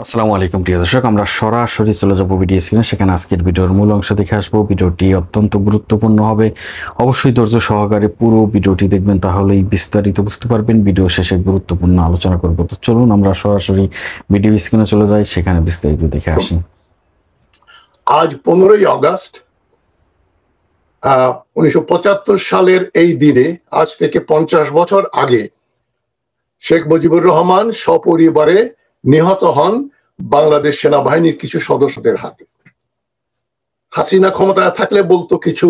আসসালামু আলাইকুম প্রিয় দর্শক, আমরা সরাসরি চলে যাবো ভিডিও স্ক্রিনে। সেখানে আজকের ভিডিওর মূল অংশ দেখে আসবো। ভিডিওটি অত্যন্ত গুরুত্বপূর্ণ হবে, অবশ্যই ধৈর্য সহকারে পুরো ভিডিওটি দেখবেন, তাহলেই বিস্তারিত বুঝতে পারবেন। ভিডিও শেষে গুরুত্বপূর্ণ আলোচনা করব। তো চলুন আমরা সরাসরি ভিডিও স্ক্রিনে চলে যাই, সেখানে বিস্তারিত দেখে আসি। আজ 15ই আগস্ট 1975 সালের এই দিনে, আজ থেকে 50 বছর আগে, শেখ মুজিবুর রহমান সপরিবারে নিহত হন বাংলাদেশ সেনাবাহিনীর কিছু সদস্যদের হাতে। হাসিনা ক্ষমতায় থাকলে বলতো কিছু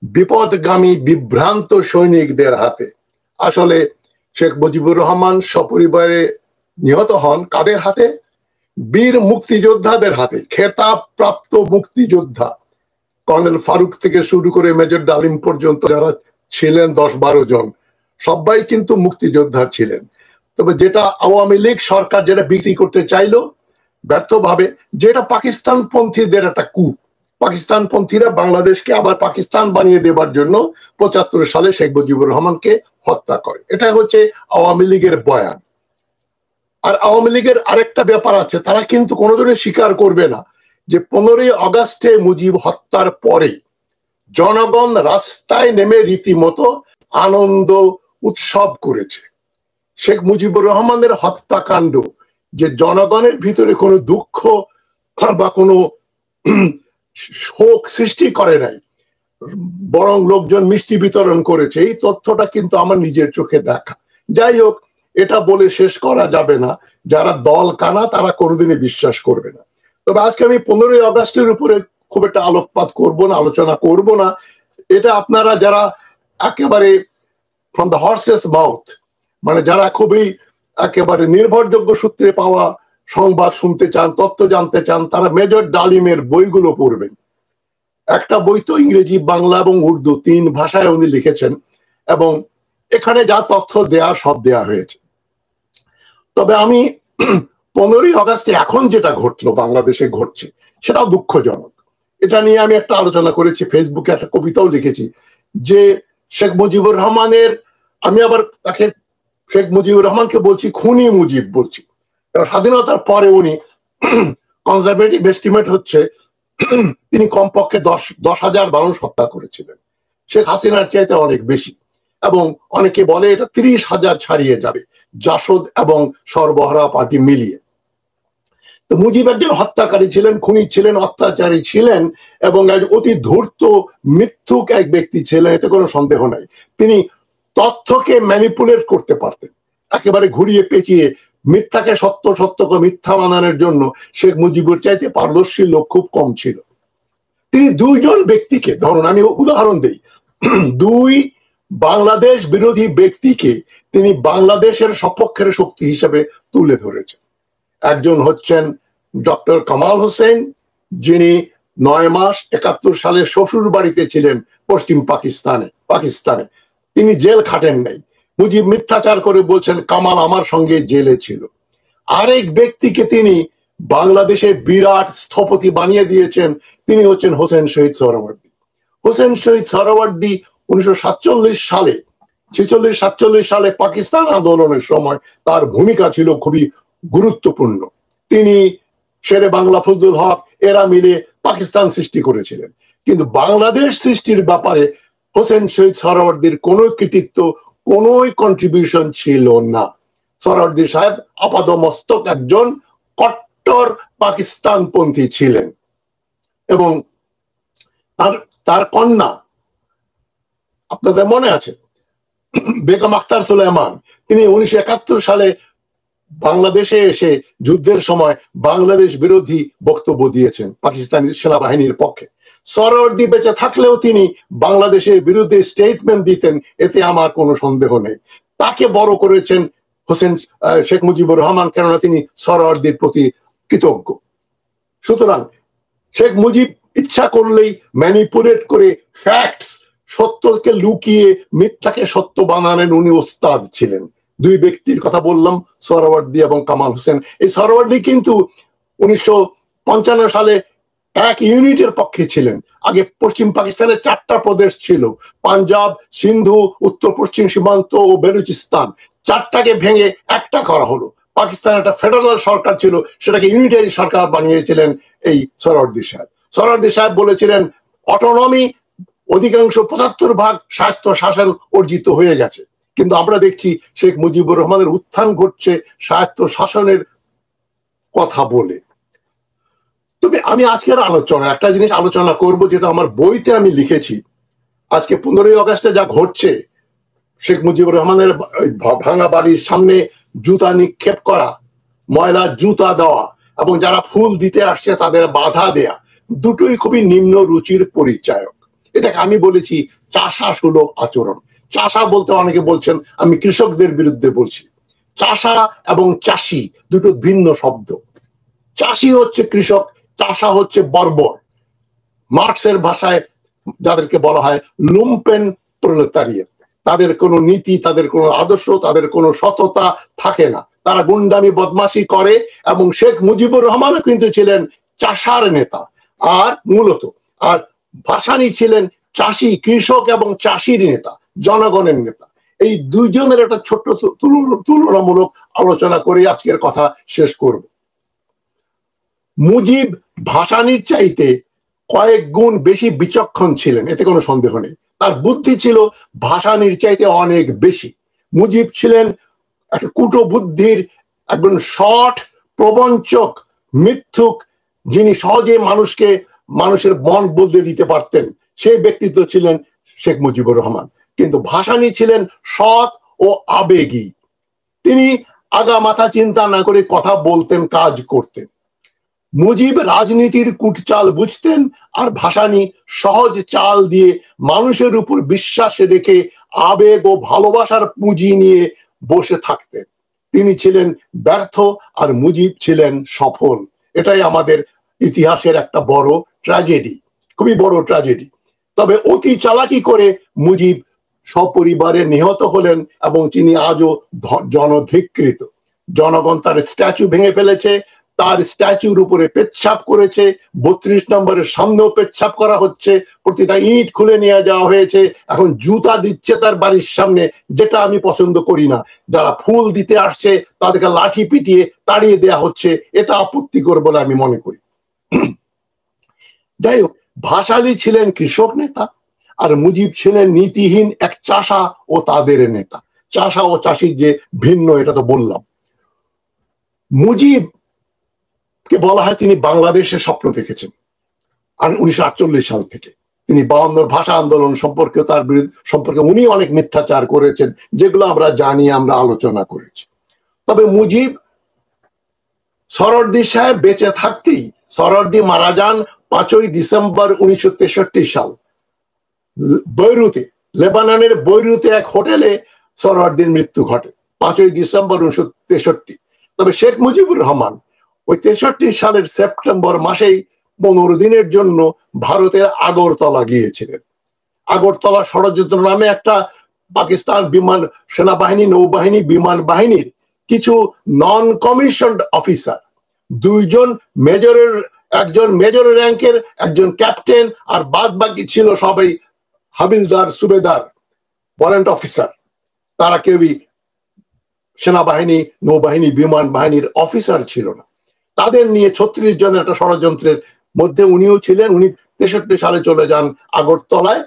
বিপদগামী বিভ্রান্ত সৈনিকদের হাতে। আসলে শেখ মুজিবুর রহমান সপরিবারে নিহত হন কাদের হাতে? বীর মুক্তিযোদ্ধাদের হাতে। খেতাব প্রাপ্ত মুক্তিযোদ্ধা কর্নেল ফারুক থেকে শুরু করে মেজর ডালিম পর্যন্ত যারা ছিলেন 10-12 জন, সবাই কিন্তু মুক্তিযোদ্ধা ছিলেন। তবে যেটা আওয়ামী লীগ সরকার যেটা বিক্রি করতে চাইলো ব্যর্থভাবে, যেটা পাকিস্তান পন্থীদের একটা কূ। পাকিস্তান পন্থীরা বাংলাদেশকে আবার পাকিস্তান বানিয়ে দেবার জন্য 75 সালে শেখ মুজিবুর রহমানকে হত্যা করে। এটা হচ্ছে আওয়ামী লীগের বয়ান। আর আওয়ামী লীগের আরেকটা ব্যাপার আছে, তারা কিন্তু কোনোদিনই স্বীকার করবে না যে 15ই আগস্টে মুজিব হত্যার পরে জনগণ রাস্তায় নেমে রীতিমতো আনন্দ উৎসব করেছে। শেখ মুজিবুর রহমানের হত্যাকাণ্ড যে জনগণের ভিতরে কোনো দুঃখ বা কোনো শোক সৃষ্টি করে নাই, বরং লোকজন মিষ্টি বিতরণ করেছে, এই তথ্যটা কিন্তু আমার নিজের চোখে দেখা। যাই হোক, এটা বলে শেষ করা যাবে না। যারা দল কানা তারা কোনোদিনই বিশ্বাস করবে না। তবে আজকে আমি 15ই আগস্টের উপরে খুব একটা আলোকপাত করব না, আলোচনা করব না। এটা আপনারা যারা একেবারে ফ্রম দ্য হর্সেস মাউথ, মানে যারা খুবই একেবারে নির্ভরযোগ্য সূত্রে পাওয়া সংবাদ শুনতে চান, তথ্য জানতে চান, তারা মেজর ডালিমের বইগুলো পড়বেন। একটা বই তো ইংরেজি, বাংলা এবং উর্দু 3 ভাষায় উনি লিখেছেন, এবং এখানে যা তথ্য দেয়া সব দেয়া হয়েছে। তবে আমি 15ই আগস্টে এখন যেটা ঘটলো, বাংলাদেশে ঘটছে, সেটাও দুঃখজনক। এটা নিয়ে আমি একটা আলোচনা করেছি, ফেসবুকে একটা কবিতাও লিখেছি, যে শেখ মুজিবুর রহমানের, আমি আবার তাকে শেখ মুজিবুর রহমানকে বলছি খুনি মুজিব বলছি। স্বাধীনতার পরে উনি কনজারভেটিভ এস্টিমেট হচ্ছে তিনি কমপক্ষে 10,000 মানুষ হত্যা করেছিলেন। শেখ হাসিনার চাইতে অনেক বেশি, এবং অনেকে বলে এটা 30,000 ছাড়িয়ে যাবে, জাসদ এবং সর্বহারা পার্টি মিলিয়ে। তো মুজিব একজন হত্যাকারী ছিলেন, খুনি ছিলেন, অত্যাচারী ছিলেন, এবং এক অতি ধূর্ত মিথ্যুক এক ব্যক্তি ছিলেন, এতে কোনো সন্দেহ নাই। তিনি তথ্যকে ম্যানিপুলেট করতে পারতেন, একেবারে ঘুরিয়ে পেঁচিয়ে মিথ্যাকে সত্য, সত্যকে মিথ্যা বানানোর জন্য শেখ মুজিবুর চাইতে পারদর্শী লোক খুব কম ছিল। তিনি 2 জন ব্যক্তিকে, ধরুন আমি উদাহরণ দিই, 2 বাংলাদেশ বিরোধী ব্যক্তিকে তিনি বাংলাদেশের সপক্ষের শক্তি হিসেবে তুলে ধরেছেন। একজন হচ্ছেন ডক্টর কামাল হোসেন, যিনি 9 মাস 71 সালে শ্বশুর বাড়িতে ছিলেন পশ্চিম পাকিস্তানে। তিনি জেল খাটেন নাই। মুজিব মিথ্যাচার করে বলছেন কামাল আমার সঙ্গে জেলে ছিল। আরেক ব্যক্তিকে তিনি বাংলাদেশে বিরাট স্থপতি বানিয়ে দিয়েছেন, তিনি হচ্ছেন হোসেন শহীদ সোহরাওয়ার্দী। হোসেন শহীদ সোহরাওয়ার্দী 1947 সালে 46-47 সালে পাকিস্তান আন্দোলনের সময় তার ভূমিকা ছিল খুবই গুরুত্বপূর্ণ। তিনি শেরে বাংলা, ফজলুল হক এরা মিলে পাকিস্তান সৃষ্টি করেছিলেন। কিন্তু বাংলাদেশ সৃষ্টির ব্যাপারে হোসেন শহীদ সোহরাওয়ার্দীর কোনো কৃতিত্ব, কোনো কন্ট্রিবিউশন ছিল না। সোহরাওয়ার্দী সাহেব আপাদমস্তক একজন কট্টর পাকিস্তানপন্থী ছিলেন, এবং তার কন্যা, আপনাদের মনে আছে, বেগম আখতার সুলাইমান, তিনি 1971 সালে বাংলাদেশে এসে যুদ্ধের সময় বাংলাদেশ বিরোধী বক্তব্য দিয়েছেন পাকিস্তানি সেনাবাহিনীর পক্ষে। সোহরাওয়ার্দী বেঁচে থাকলেও তিনি বাংলাদেশের বিরুদ্ধে স্টেটমেন্ট দিতেন, এতে আমার কোনো সন্দেহ নেই। তাকে বড় করেছেন শেখ মুজিবুর রহমান, কেননা তিনি সোহরাওয়ার্দীর প্রতি কৃতজ্ঞ। সুতরাং শেখ মুজিব ইচ্ছা করলেই ম্যানিপুলেট করে ফ্যাক্টস, সত্যকে লুকিয়ে মিথ্যাকে সত্য বানানোর উনি ওস্তাদ ছিলেন। 2 ব্যক্তির কথা বললাম, সোহরাওয়ার্দী এবং কামাল হোসেন। এই সোহরাওয়ার্দী কিন্তু 1955 সালে এক ইউনিটের পক্ষে ছিলেন। আগে পশ্চিম পাকিস্তানে 4টা প্রদেশ ছিল, পাঞ্জাব, সিন্ধু, উত্তর পশ্চিম সীমান্ত ও বেলুচিস্তান। 4টাকে ভেঙে একটা করা হলো। পাকিস্তান একটা ফেডারেল সরকার ছিল, সেটাকে ইউনিটারি সরকার বানিয়েছিলেন এই সোহরাওয়ার্দী সাহেব। সোহরাওয়ার্দী সাহেব বলেছিলেন অটোনমি, অধিকাংশ ৭৫% স্বায়ত্ত শাসন অর্জিত হয়ে গেছে। কিন্তু আমরা দেখছি শেখ মুজিবুর রহমানের উত্থান ঘটছে স্বায়ত্ত শাসনের কথা বলে। তবে আমি আজকের আলোচনা একটা জিনিস আলোচনা করব, যেটা আমার বইতে আমি লিখেছি। আজকে 15ই আগস্টে যা ঘটছে, শেখ মুজিবুর রহমানের ভাঙা বাড়ির সামনে জুতা নিক্ষেপ করা, ময়লা জুতা দেওয়া এবং যারা ফুল দিতে আসছে তাদের বাধা দেয়া, দুটোই খুবই নিম্ন রুচির পরিচায়ক। এটাকে আমি বলেছি চাষা সুলভ আচরণ। চাষা বলতে অনেকে বলছেন আমি কৃষকদের বিরুদ্ধে বলছি। চাষা এবং চাষি দুটো ভিন্ন শব্দ। চাষি হচ্ছে কৃষক, চাষা হচ্ছে বর্বর। মার্কসের ভাষায় যাদেরকে বলা হয় লুম্পেন প্রলেতারিয়েট। তাদের কোনো নীতি, তাদের কোনো আদর্শ, তাদের কোনো সততা থাকে না। তারা গুন্ডামি বদমাশি করে। এবং শেখ মুজিবুর রহমানও কিন্তু ছিলেন চাষার নেতা। আর মূলত আর ভাসানী ছিলেন চাষি, কৃষক এবং চাষির নেতা, জনগণের নেতা। এই দুইজনের একটা ছোট্ট তুলনামূলক আলোচনা করে আজকের কথা শেষ করব। মুজিব ভাসানীর চাইতে কয়েক গুণ বেশি বিচক্ষণ ছিলেন, এতে কোনো সন্দেহ নেই। তার বুদ্ধি ছিল ভাসানীর চাইতে অনেক বেশি। মুজিব ছিলেন একটা কুটো বুদ্ধির একজন শট প্রবঞ্চক, মিথ্যুক, যিনি সহজে মানুষের মন বদলে দিতে পারতেন। সেই ব্যক্তিত্ব ছিলেন শেখ মুজিবুর রহমান। কিন্তু ভাসানী ছিলেন সৎ ও আবেগী। তিনি আগা মাথা চিন্তা না করে কথা বলতেন, কাজ করতেন। মুজিব রাজনীতির কুটচাল বুঝতেন, আর ভাসানী সহজ চাল দিয়ে মানুষের উপর বিশ্বাস রেখে আবেগ ও ভালোবাসার পুঁজি নিয়ে বসে থাকতেন। তিনি ছিলেন ব্যর্থ আর মুজিব ছিলেন সফল। এটাই আমাদের ইতিহাসের একটা বড় ট্র্যাজেডি, খুবই বড় ট্র্যাজেডি। তবে অতি চালাকি করে মুজিব সপরিবারে নিহত হলেন এবং তিনি আজও জনধিকৃত। জনগণ তার স্ট্যাচু ভেঙে ফেলেছে, তার স্ট্যাচুর উপরে পেচ্ছাপ করেছে। 32 নম্বরের সামনেও পেচ্ছাপ করা হচ্ছে, প্রতিটা ইট খুলে নিয়ে যাওয়া হয়েছে। এখন জুতা দিচ্ছে তার বাড়ির সামনে, যেটা আমি পছন্দ করি না। যারা ফুল দিতে আসছে তাদেরকে লাঠি পিটিয়ে তাড়িয়ে দেয়া হচ্ছে, এটা আপত্তিকর বলে আমি মনে করি। যাই হোক, ভাসানী ছিলেন কৃষক নেতা, আর মুজিব ছিলেন নীতিহীন এক চাষা ও তাদের নেতা। চাষা ও চাষির যে ভিন্ন, এটা তো বললাম। মুজিব কে বলা হয় তিনি বাংলাদেশের স্বপ্ন দেখেছেন 1948 সাল থেকে। তিনি 52 ভাষা আন্দোলন সম্পর্কে, তার সম্পর্কে উনি অনেক মিথ্যাচার করেছেন, যেগুলো আমরা জানি, আমরা আলোচনা করেছি। তবে মুজিব সোহরাওয়ার্দী সাহেব বেঁচে থাকতেই, সোহরাওয়ার্দী মারা যান 5ই ডিসেম্বর 1963 সাল বৈরুতে, লেবাননের বৈরুতে এক হোটেলে সোহরাওয়ার্দীর মৃত্যু ঘটে 5ই ডিসেম্বর 1963। তবে শেখ মুজিবুর রহমান ওই 63 সালের সেপ্টেম্বর মাসেই 15 দিনের জন্য ভারতের আগরতলা গিয়েছিলেন। আগরতলা ষড়যন্ত্র নামে একটা পাকিস্তান সেনাবাহিনী, নৌবাহিনী, বিমান বাহিনীর কিছু নন কমিশনড অফিসার, একজন মেজর র্যাঙ্কের, একজন ক্যাপ্টেন, আর বাদ বাকি ছিল সবাই হাবিলদার, সুবেদার, ওয়ারেন্ট অফিসার। তারা কেউই সেনাবাহিনী, নৌবাহিনী, বিমান বাহিনীর অফিসার ছিল না। তাদের নিয়ে 36 জনের একটা ষড়যন্ত্রের মধ্যে উনিও ছিলেন। উনি 63 সালে চলে যান আগরতলায়।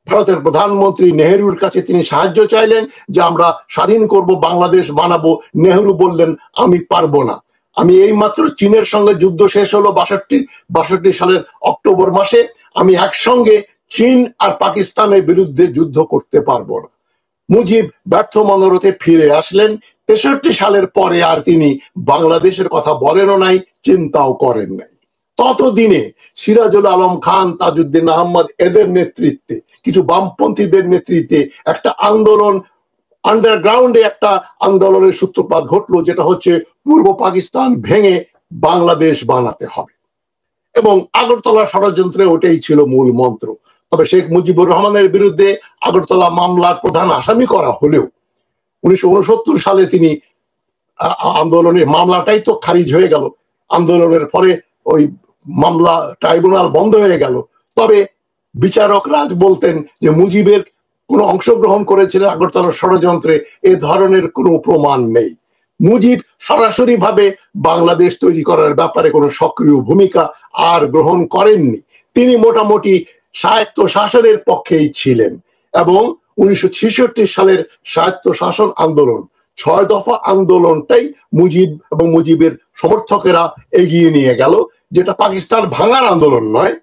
ভারতের প্রধানমন্ত্রী নেহেরুর কাছে তিনি সাহায্য চাইলেন যে আমরা স্বাধীন করব, বাংলাদেশ বানাবো। নেহেরু বললেন আমি পারবো না, আমি এইমাত্র চীনের সঙ্গে যুদ্ধ শেষ হলো 62 সালের অক্টোবর মাসে, আমি একসঙ্গে চীন আর পাকিস্তানের বিরুদ্ধে যুদ্ধ করতে পারবো না। মুজিব ব্যর্থ মনোরথে ফিরে আসলেন। 63 সালের পরে আর তিনি বাংলাদেশের কথা বলেনও নাই, চিন্তাও করেন নাই। ততদিনে সিরাজুল আলম খান, তাজউদ্দিন আহমদ, এদের নেতৃত্বে, কিছু বামপন্থীদের নেতৃত্বে একটা আন্দোলন, আন্ডারগ্রাউন্ডে একটা আন্দোলনের সূত্রপাত ঘটলো, যেটা হচ্ছে পূর্ব পাকিস্তান ভেঙে বাংলাদেশ বানাতে হবে। এবং আগরতলা ষড়যন্ত্রে ওটাই ছিল মূল মন্ত্র। তবে শেখ মুজিবুর রহমানের বিরুদ্ধে আগরতলা মামলার প্রধান আসামি করা হলেও 1969 সালে তিনি আন্দোলনের মামলাটাই তো খারিজ হয়ে গেল। আন্দোলনের পরে ওই মামলা, ট্রাইব্যুনাল বন্ধ হয়ে গেল। তবে বিচারকরা বলতেন যে মুজিবের কোনো অংশগ্রহণ করেছিলেন আগরতলার ষড়যন্ত্রে, এ ধরনের কোনো প্রমাণ নেই। মুজিব সরাসরি ভাবে বাংলাদেশ তৈরি করার ব্যাপারে কোনো সক্রিয় ভূমিকা আর গ্রহণ করেননি। তিনি মোটামুটি স্বায়ত্ত শাসনের পক্ষেই ছিলেন এবং 1966 সালের স্বায়ত্ত শাসন আন্দোলন, 6 দফা আন্দোলনটাই মুজিব এবং মুজিবের সমর্থকেরা এগিয়ে নিয়ে গেল, যেটা পাকিস্তান ভাঙার আন্দোলন নয়,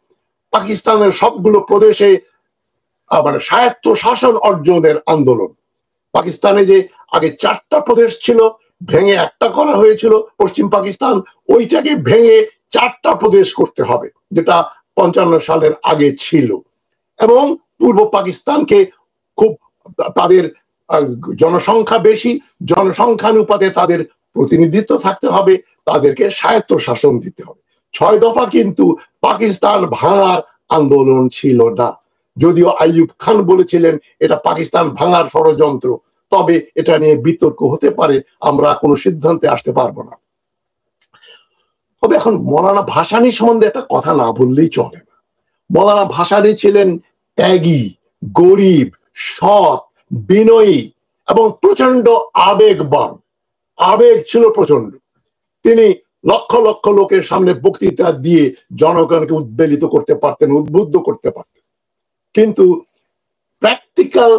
পাকিস্তানের সবগুলো প্রদেশে মানে স্বায়ত্ত শাসন অর্জনের আন্দোলন। পাকিস্তানে যে আগে 4টা প্রদেশ ছিল, ভেঙে একটা করা হয়েছিল পশ্চিম পাকিস্তান, ওইটাকে ভেঙে 4টা প্রদেশ করতে হবে, যেটা 55 সালের আগে ছিল। এবং পূর্ব পাকিস্তানকে খুব তাদের জনসংখ্যা বেশি, জনসংখ্যানুপাতে তাদের প্রতিনিধিত্ব থাকতে হবে, তাদেরকে স্বায়ত্ত শাসন দিতে হবে। 6 দফা কিন্তু পাকিস্তান ভাঙার আন্দোলন ছিল না, যদিও আইয়ুব খান বলেছিলেন এটা পাকিস্তান ভাঙার ষড়যন্ত্র, তবে এটা নিয়ে বিতর্ক হতে পারে, আমরা কোনো সিদ্ধান্তে আসতে পারবো না। তবে এখন মৌলানা ভাসানী সম্বন্ধে একটা কথা না বললেই চলে না। মৌলানা ভাসানী ছিলেন ত্যাগী, গরিব, সৎ, বিনয়ী এবং প্রচন্ড আবেগবান। আবেগ ছিল প্রচন্ড। তিনি লক্ষ লক্ষ লোকের সামনে বক্তৃতা দিয়ে জনগণকে উদ্বেলিত করতে পারতেন, উদ্বুদ্ধ করতে পারতেন, কিন্তু প্র্যাকটিক্যাল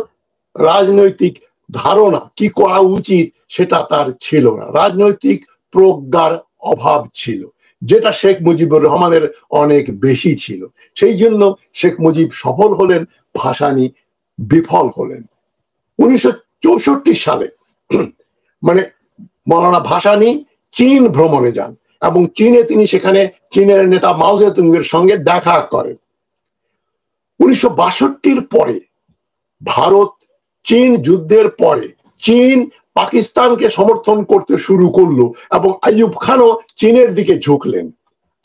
রাজনৈতিক ধারণা কি করা উচিত সেটা তার ছিল না। রাজনৈতিক প্রজ্ঞার অভাব ছিল, যেটা শেখ মুজিবুর রহমানের অনেক বেশি ছিল। সেই জন্য শেখ মুজিব সফল হলেন, ভাসানী বিফল হলেন। 1964 সালে মানে মৌলানা ভাসানী চীন ভ্রমণে যান এবং চীনে তিনি সেখানে চীনের নেতা মাও জেতুংয়ের সঙ্গে দেখা করেন। 1962 পরে ভারত চীন যুদ্ধের পরে চীন পাকিস্তানকে সমর্থন করতে শুরু করলো এবং আইয়ুব খানও চীনের দিকে ঝুঁকলেন।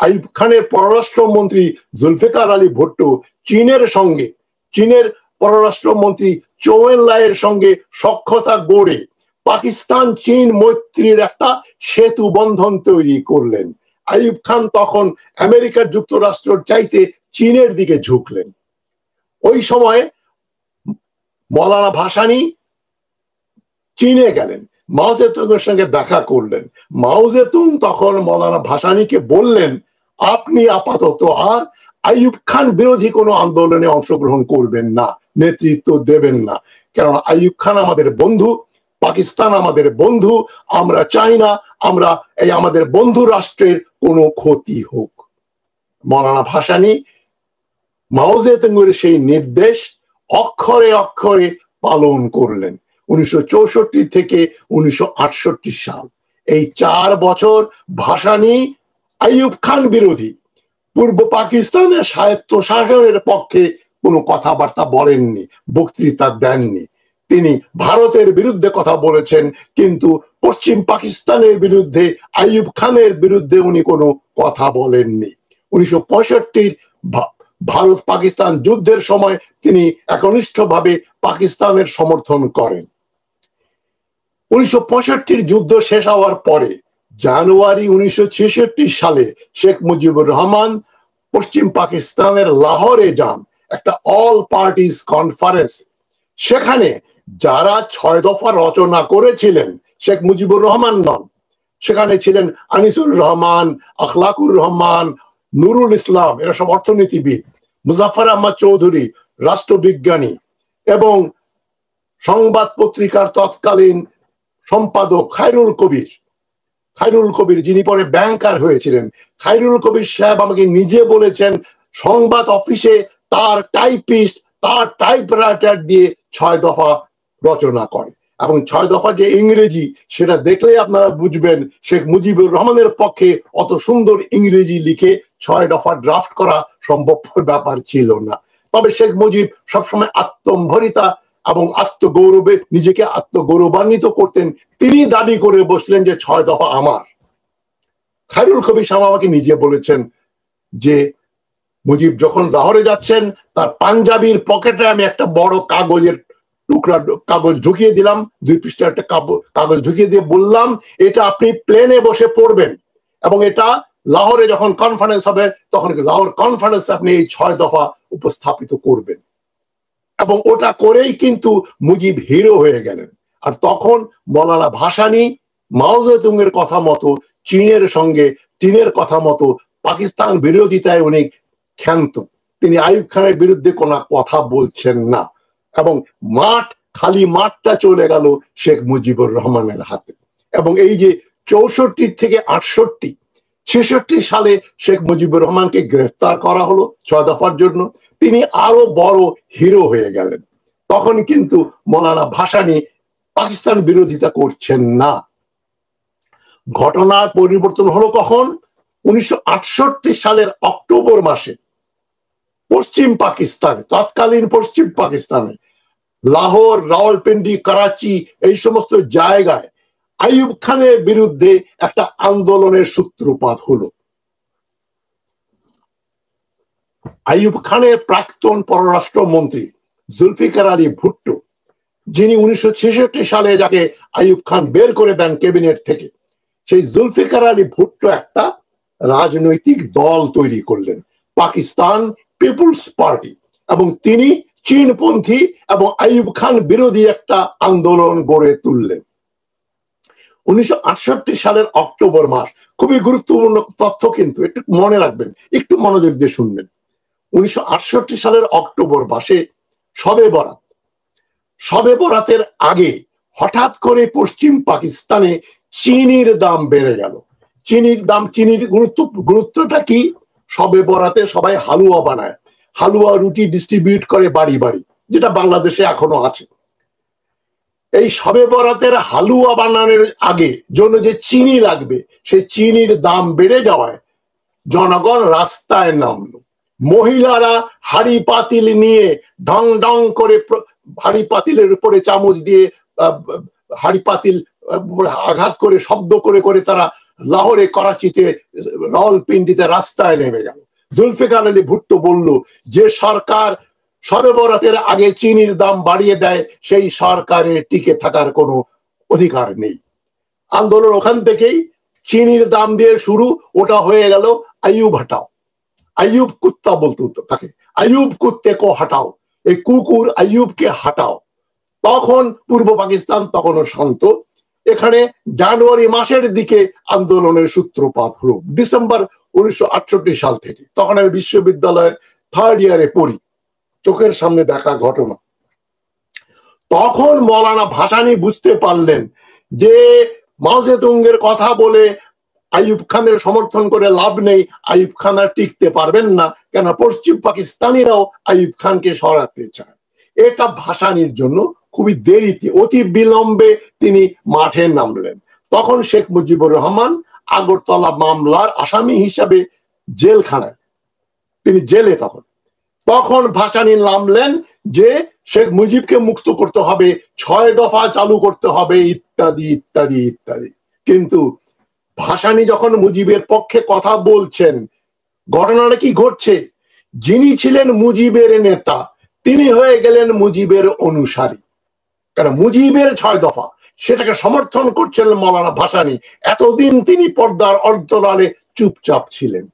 আইয়ুব খানের পররাষ্ট্রমন্ত্রী জুলফিকার আলী ভুট্টো চীনের পররাষ্ট্রমন্ত্রী চৌ এন-লাইয়ের সঙ্গে সখ্যতা গড়ে পাকিস্তান চীন মৈত্রীর একটা সেতু বন্ধন তৈরি করলেন। আইয়ুব খান তখন আমেরিকার যুক্তরাষ্ট্রের চাইতে চীনের দিকে ঝুঁকলেন। ওই সময় মৌলানা ভাসানী চীনে গেলেন, মাও জেতুংয়ের সঙ্গে দেখা করলেন। মাও জেতুং তখন মৌলানা ভাসানীকে বললেন, আপনি আপাতত আর আইয়ুব খান বিরোধী কোনো আন্দোলনে অংশগ্রহণ করবেন না, নেতৃত্ব দেবেন না, কারণ আইয়ুব খান আমাদের বন্ধু, পাকিস্তান আমাদের বন্ধু, আমরা চাই না আমরা এই আমাদের বন্ধু রাষ্ট্রের কোনো ক্ষতি হোক। মৌলানা ভাসানী মাও জেতুংয়ের সেই নির্দেশ অক্ষরে অক্ষরে পালন করলেন। 1964 থেকে 1968 সাল, এই 4 বছর ভাসানী আইয়ুব খান বিরোধী, পূর্ব পাকিস্তানের স্বায়ত্ত শাসনের পক্ষে কোনো কথাবার্তা বলেননি, বক্তৃতা দেননি। তিনি ভারতের বিরুদ্ধে কথা বলেছেন, কিন্তু পশ্চিম পাকিস্তানের বিরুদ্ধে, আইয়ুব খানের বিরুদ্ধে উনি কোনো কথা বলেননি। 1965 ভারত পাকিস্তান যুদ্ধের সময় তিনি একনিষ্ঠভাবে পাকিস্তানের সমর্থন করেন। 1965 যুদ্ধ শেষ হওয়ার পরে জানুয়ারি 1966 সালে শেখ মুজিবুর রহমান পশ্চিম পাকিস্তানের লাহোরে যান একটা অল পার্টিস কনফারেন্স। সেখানে যারা 6 দফা রচনা করেছিলেন শেখ মুজিবুর রহমান নন, সেখানে ছিলেন আনিসুর রহমান, আখলাকুর রহমান, নুরুল ইসলাম, এরা সব অর্থনীতিবিদ, মুজাফফর আহমদ চৌধুরী রাষ্ট্রবিজ্ঞানী এবং সংবাদ পত্রিকার তৎকালীন সম্পাদক খায়রুল কবির যিনি পরে ব্যাংকার হয়েছিলেন। খায়রুল কবির সাহেব আমাকে নিজে বলেছেন সংবাদ অফিসে তার টাইপিস্ট তার টাইপরাইটার দিয়ে 6 দফা রচনা করে, এবং 6 দফা যে ইংরেজি সেটা দেখলে আপনারা বুঝবেন শেখ মুজিবুর রহমানের পক্ষে অত সুন্দর ইংরেজি লিখে 6 দফা ড্রাফট করা সম্ভবপর ব্যাপার ছিল না। তবে শেখ মুজিব সবসময় আত্মম্ভরিতা এবং আত্মগৌরবে নিজেকে আত্মগৌরবান্বিত করতেন। তিনি দাবি করে বসলেন যে 6 দফা আমার। খায়রুল কবির সাহেব আমাকে নিজে বলেছেন যে মুজিব যখন লাহোরে যাচ্ছেন তার পাঞ্জাবির পকেটে আমি একটা বড় কাগজ ঢুকিয়ে দিলাম, 2 পৃষ্ঠার একটা কাগজ ঢুকিয়ে দিয়ে বললাম, এটা আপনি প্লেনে বসে পড়বেন এবং এটা লাহোরে যখন কনফারেন্স হবে তখন লাহোর কনফারেন্সে আপনি এই 6 দফা উপস্থাপিত করবেন। এবং ওটা করেই কিন্তু মুজিব হিরো হয়ে গেলেন। আর তখন মৌলানা ভাসানী মাও জেতুংয়ের কথা মতো চীনের সঙ্গে চীনের কথা মতো পাকিস্তান বিরোধিতায় উনি ক্ষান্ত। তিনি আইয়ুব খানের বিরুদ্ধে কোনো কথা বলছেন না, এবং খালি মাঠটা চলে গেল শেখ মুজিবুর রহমানের হাতে। এবং এই যে 64 থেকে 68, 66 সালে শেখ মুজিবুর রহমানকে গ্রেফতার করা হলো 6 দফার জন্য। তিনি আরো বড় হিরো হয়ে গেলেন। তখন কিন্তু মৌলানা ভাসানী পাকিস্তান বিরোধিতা করছেন না। ঘটনার পরিবর্তন হলো কখন? 1968 সালের অক্টোবর মাসে পশ্চিম পাকিস্তানে, তৎকালীন পশ্চিম পাকিস্তানে লাহোর, রাওয়ালপিন্ডি, করাচি এই সমস্ত জায়গায় আইয়ুব খানের বিরুদ্ধে একটা আন্দোলনের সূত্রপাত হলো। আইয়ুব খানের প্রাক্তন পররাষ্ট্রমন্ত্রী জুলফিকার আলী ভুট্টো, যিনি 1966 সালে যাকে আইয়ুব খান বের করে দেন ক্যাবিনেট থেকে, সেই জুলফিকার আলী ভুট্টো একটা রাজনৈতিক দল তৈরি করলেন, পাকিস্তান পিপুলস পার্টি, এবং তিনি চীনপন্থী এবং আইয়ুব খান বিরোধী একটা আন্দোলন গড়ে তুললেন। 1968 সালের অক্টোবর মাস, খুবই গুরুত্বপূর্ণ তথ্য কিন্তু একটু মনে রাখবেন, একটু মনোযোগ দিয়ে শুনবেন। 1968 সালের অক্টোবর মাসে শবে বরাতের আগে হঠাৎ করে পশ্চিম পাকিস্তানে চিনির দাম বেড়ে গেল। চিনির গুরুত্বটা কি? শবে বরাতে সবাই হালুয়া বানায়, হালুয়া রুটি ডিস্ট্রিবিউট করে বাড়ি বাড়ি, যেটা বাংলাদেশে এখনো আছে। এই শবে বরাতের হালুয়া বানানোর আগে জন্য যে চিনি লাগবে, সেই চিনির দাম বেড়ে যাওয়ায় জনগণ রাস্তায় নামলো। মহিলারা হাড়ি পাতিল নিয়ে ঢং ঢং করে হাড়ি পাতিলের উপরে চামচ দিয়ে হাড়ি পাতিল আঘাত করে শব্দ করে করে তারা লাহোরে, করাচিতে, রাওয়ালপিন্ডিতে রাস্তায় নেমে গেল। জুলফিকার আলী ভুট্টো বলল, যে সরকার শবে বরাতের আগে চিনির দাম বাড়িয়ে দেয়, সেই সরকারের টিকে থাকার কোনো অধিকার নেই। আন্দোলন ওখান থেকেই চিনির দাম দিয়ে শুরু, ওটা হয়ে গেল আইয়ুব হটাও, আইয়ুব কুত্তা বলতো তাকে, আইয়ুব কুত্তে কো হটাও, এই কুকুর আইয়ুবকে হাটাও। তখন পূর্ব পাকিস্তান তখনও শান্ত। এখানে জানুয়ারি মাসের দিকে আন্দোলনের সূত্রপাত হলো, ডিসেম্বর 1968 সাল থেকে। তখন আমি বিশ্ববিদ্যালয়ের 3rd ইয়ারে পড়ি, চোখের সামনে দেখা ঘটনা। তখন মৌলানা ভাসানী বুঝতে পারলেন যে মাও জেতুংয়ের কথা বলে আইয়ুব খানের সমর্থন করে লাভ নেই, আইয়ুব খান আর টিকতে পারবেন না, কেন পশ্চিম পাকিস্তানিরাও আইয়ুব খানকে সরাতে চায়। এটা ভাসানীর জন্য খুবই দেরিতে, অতি বিলম্বে তিনি মাঠে নামলেন। তখন শেখ মুজিবুর রহমান আগরতলা মামলার আসামি হিসাবে জেলখানায়, তিনি জেলে। তখন ভাসানী নামলেন যে শেখ মুজিবকে মুক্ত করতে হবে, 6 দফা চালু করতে হবে, ইত্যাদি ইত্যাদি ইত্যাদি। কিন্তু ভাসানী যখন মুজিবের পক্ষে কথা বলছেন, ঘটনাটা কি ঘটছে? যিনি ছিলেন মুজিবের নেতা, তিনি হয়ে গেলেন মুজিবের অনুসারী। কারণ মুজিবের 6 দফা, সেটাকে সমর্থন করছেন মৌলানা ভাসানী। এতদিন তিনি পর্দার অন্তরালে চুপচাপ ছিলেন।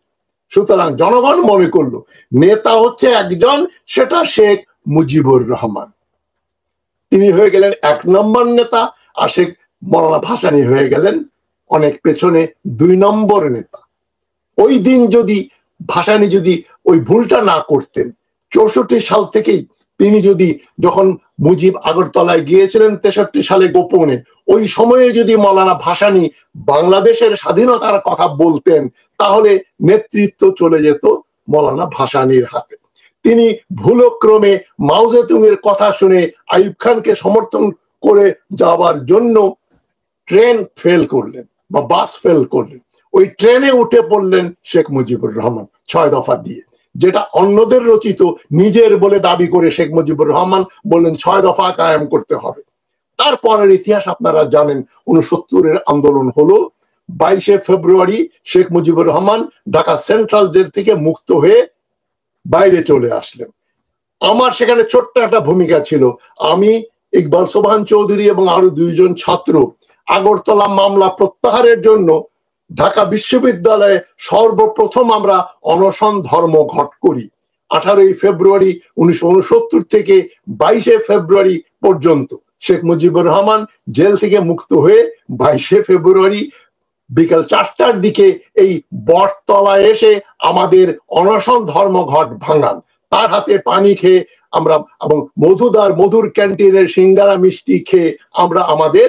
সুতরাং জনগণ মনে করলো নেতা হচ্ছে একজন, সেটা শেখ মুজিবুর রহমান। তিনি হয়ে গেলেন 1 নম্বর নেতা, আর শেখ মৌলানা ভাসানী হয়ে গেলেন অনেক পেছনে 2 নম্বর নেতা। ওই দিন যদি ভাসানী যদি ওই ভুলটা না করতেন, 64 সাল থেকেই তিনি যদি, যখন মুজিব আগরতলায় গিয়েছিলেন 63 সালে গোপনে, ওই সময়ে যদি মৌলানা ভাসানী বাংলাদেশের স্বাধীনতার কথা বলতেন, তাহলে নেতৃত্ব চলে যেত মৌলানা ভাসানীর হাতে। তিনি ভুলক্রমে মাও জেতুংয়ের কথা শুনে আইয়ুব খানকে সমর্থন করে যাওয়ার জন্য ট্রেন ফেল করলেন বা বাস ফেল করলেন। ওই ট্রেনে উঠে পড়লেন শেখ মুজিবুর রহমান 6 দফা দিয়ে, যেটা অন্যদের রচিত, নিজের বলে দাবি করে শেখ মুজিবুর রহমান বললেন 6 দফা কায়েম করতে হবে। তারপরের ইতিহাস আপনারা জানেন। 69-এর আন্দোলন হলো। 22শে ফেব্রুয়ারি শেখ মুজিবুর রহমান ঢাকা সেন্ট্রাল জেল থেকে মুক্ত হয়ে বাইরে চলে আসলেন। আমার সেখানে ছোট্ট একটা ভূমিকা ছিল। আমি, ইকবাল সোবহান চৌধুরী এবং আরো 2 জন ছাত্র আগরতলা মামলা প্রত্যাহারের জন্য ঢাকা বিশ্ববিদ্যালয়ে সর্বপ্রথম আমরা অনশন ধর্মঘট করি। 18ই ফেব্রুয়ারি 1969 থেকে 22শে ফেব্রুয়ারি পর্যন্ত শেখ মুজিবুর রহমান জেল থেকে মুক্ত হয়ে 22শে ফেব্রুয়ারি বিকাল 4টার দিকে এই বটতলায় এসে আমাদের অনশন ধর্মঘট ভাঙান। তার হাতে পানি খেয়ে আমরা এবং মধুর ক্যান্টিনের সিঙ্গারা মিষ্টি খেয়ে আমরা আমাদের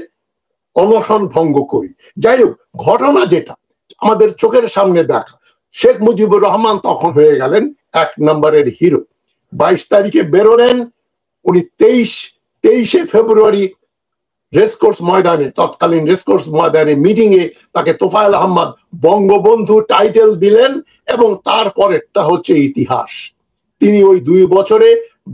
অনশন ভঙ্গ করি। যাই হোক, ঘটনা যেটা আমাদের চোখের সামনে দেখা, শেখ মুজিবুর রহমান তখন হয়ে গেলেন 1 নম্বরের হিরো। 22 তারিখে বেরোলেন উনি। 23শে ফেব্রুয়ারি রেসকোর্স ময়দানে, তৎকালীন রেসকোর্স ময়দানে মিটিং এ তাকে তোফায়েল আহমদ বঙ্গবন্ধু টাইটেল দিলেন এবং তারপরেরটা হচ্ছে ইতিহাস। তিনি ওই 2 বছরে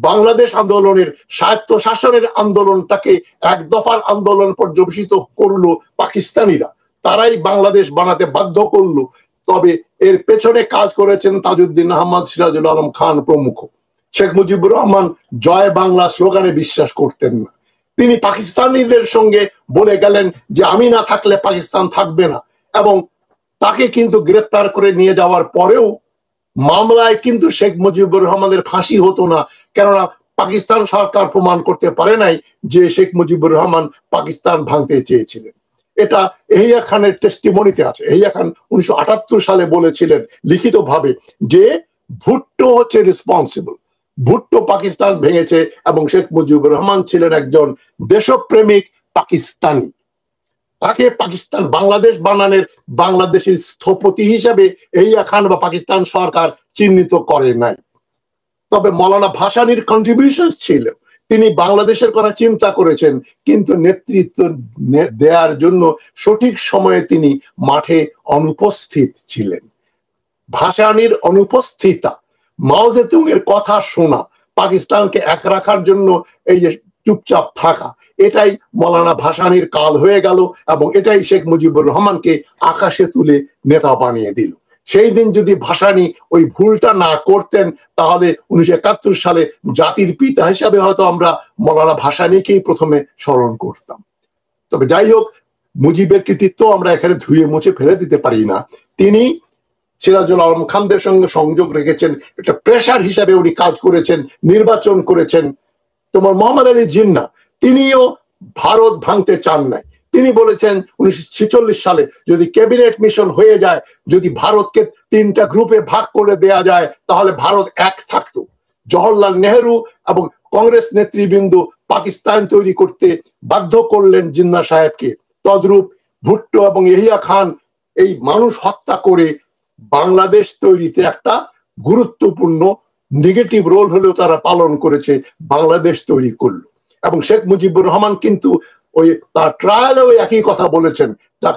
বাংলাদেশ আন্দোলনের, স্বায়ত্তশাসনের আন্দোলনটাকে 1 দফার আন্দোলন পর্যবেসিত করলো পাকিস্তানিরা। তারাই বাংলাদেশ বানাতে বাধ্য করলো। তবে এর পেছনে কাজ করেছেন তাজউদ্দিন আহমদ, সিরাজুল আলম খান প্রমুখ। শেখ মুজিবুর রহমান জয় বাংলা স্লোগানে বিশ্বাস করতেন না। তিনি পাকিস্তানিদের সঙ্গে বলে গেলেন যে আমি না থাকলে পাকিস্তান থাকবে না, এবং তাকে কিন্তু গ্রেপ্তার করে নিয়ে যাওয়ার পরেও মামলায় কিন্তু শেখ মুজিবুর রহমানের ফাঁসি হতো না, কেননা পাকিস্তান সরকার প্রমাণ করতে পারে নাই যে শেখ মুজিবুর রহমান পাকিস্তান ভাঙতে চেয়েছিলেন। এটা এহিয়া খানের টেস্টিমনিতে আছে। এহিয়া খান 1978 সালে বলেছিলেন লিখিতভাবে যে ভুট্টো হচ্ছে রেসপন্সিবল, ভুট্টো পাকিস্তান ভেঙেছে, এবং শেখ মুজিবুর রহমান ছিলেন একজন দেশপ্রেমিক পাকিস্তানি। তাকে পাকিস্তান বাংলাদেশ বানানোর বাংলাদেশের স্থপতি হিসাবে এহিয়া খান বা পাকিস্তান সরকার চিহ্নিত করে নাই। তবে মৌলানা ভাসানীর কন্ট্রিবিউশন ছিল, তিনি বাংলাদেশের কথা চিন্তা করেছেন, কিন্তু নেতৃত্ব দেওয়ার জন্য সঠিক সময়ে তিনি মাঠে অনুপস্থিত ছিলেন। ভাসানীর অনুপস্থিতা, মাও জেতুং এর কথা শোনা, পাকিস্তানকে এক রাখার জন্য এই যে চুপচাপ থাকা, এটাই মৌলানা ভাসানীর কাল হয়ে গেল, এবং এটাই শেখ মুজিবুর রহমানকে আকাশে তুলে নেতা বানিয়ে দিল। সেই দিন যদি ভাসানী ওই ভুলটা না করতেন, তাহলে 1971 সালে জাতির পিতা হিসাবে হয়তো আমরা মৌলানা ভাসানীকেই প্রথমে স্মরণ করতাম। তবে যাই হোক, মুজিবের কৃতিত্ব আমরা এখানে ধুয়ে মুছে ফেলে দিতে পারি না। তিনি সিরাজুল আলম খানদের সঙ্গে সংযোগ রেখেছেন, একটা প্রেসার হিসাবে উনি কাজ করেছেন, নির্বাচন করেছেন। তোমার মোহাম্মদ আলী জিন্না, তিনিও ভারত ভাঙতে চান নাই। তিনি বলেছেন 1946 সালে যদি ক্যাবিনেট মিশন হয়ে যায়, যদি ভারতকে 3টা গ্রুপে ভাগ করে দেয়া যায়, তাহলে ভারত এক থাকতো। জওহরলাল নেহেরু এবং কংগ্রেস নেতৃবৃন্দ পাকিস্তান তৈরি করতে বাধ্য করলেন জিন্না সাহেবকে। তদ্রূপ ভুট্টো এবং এহিয়া খান এই মানুষ হত্যা করে বাংলাদেশ তৈরিতে একটা গুরুত্বপূর্ণ নেগেটিভ রোল হলেও তারা পালন করেছে, বাংলাদেশ তৈরি করলো। এবং শেখ মুজিবুর রহমান কিন্তু ওই তার ট্রায়ালেও একই কথা বলেছেন।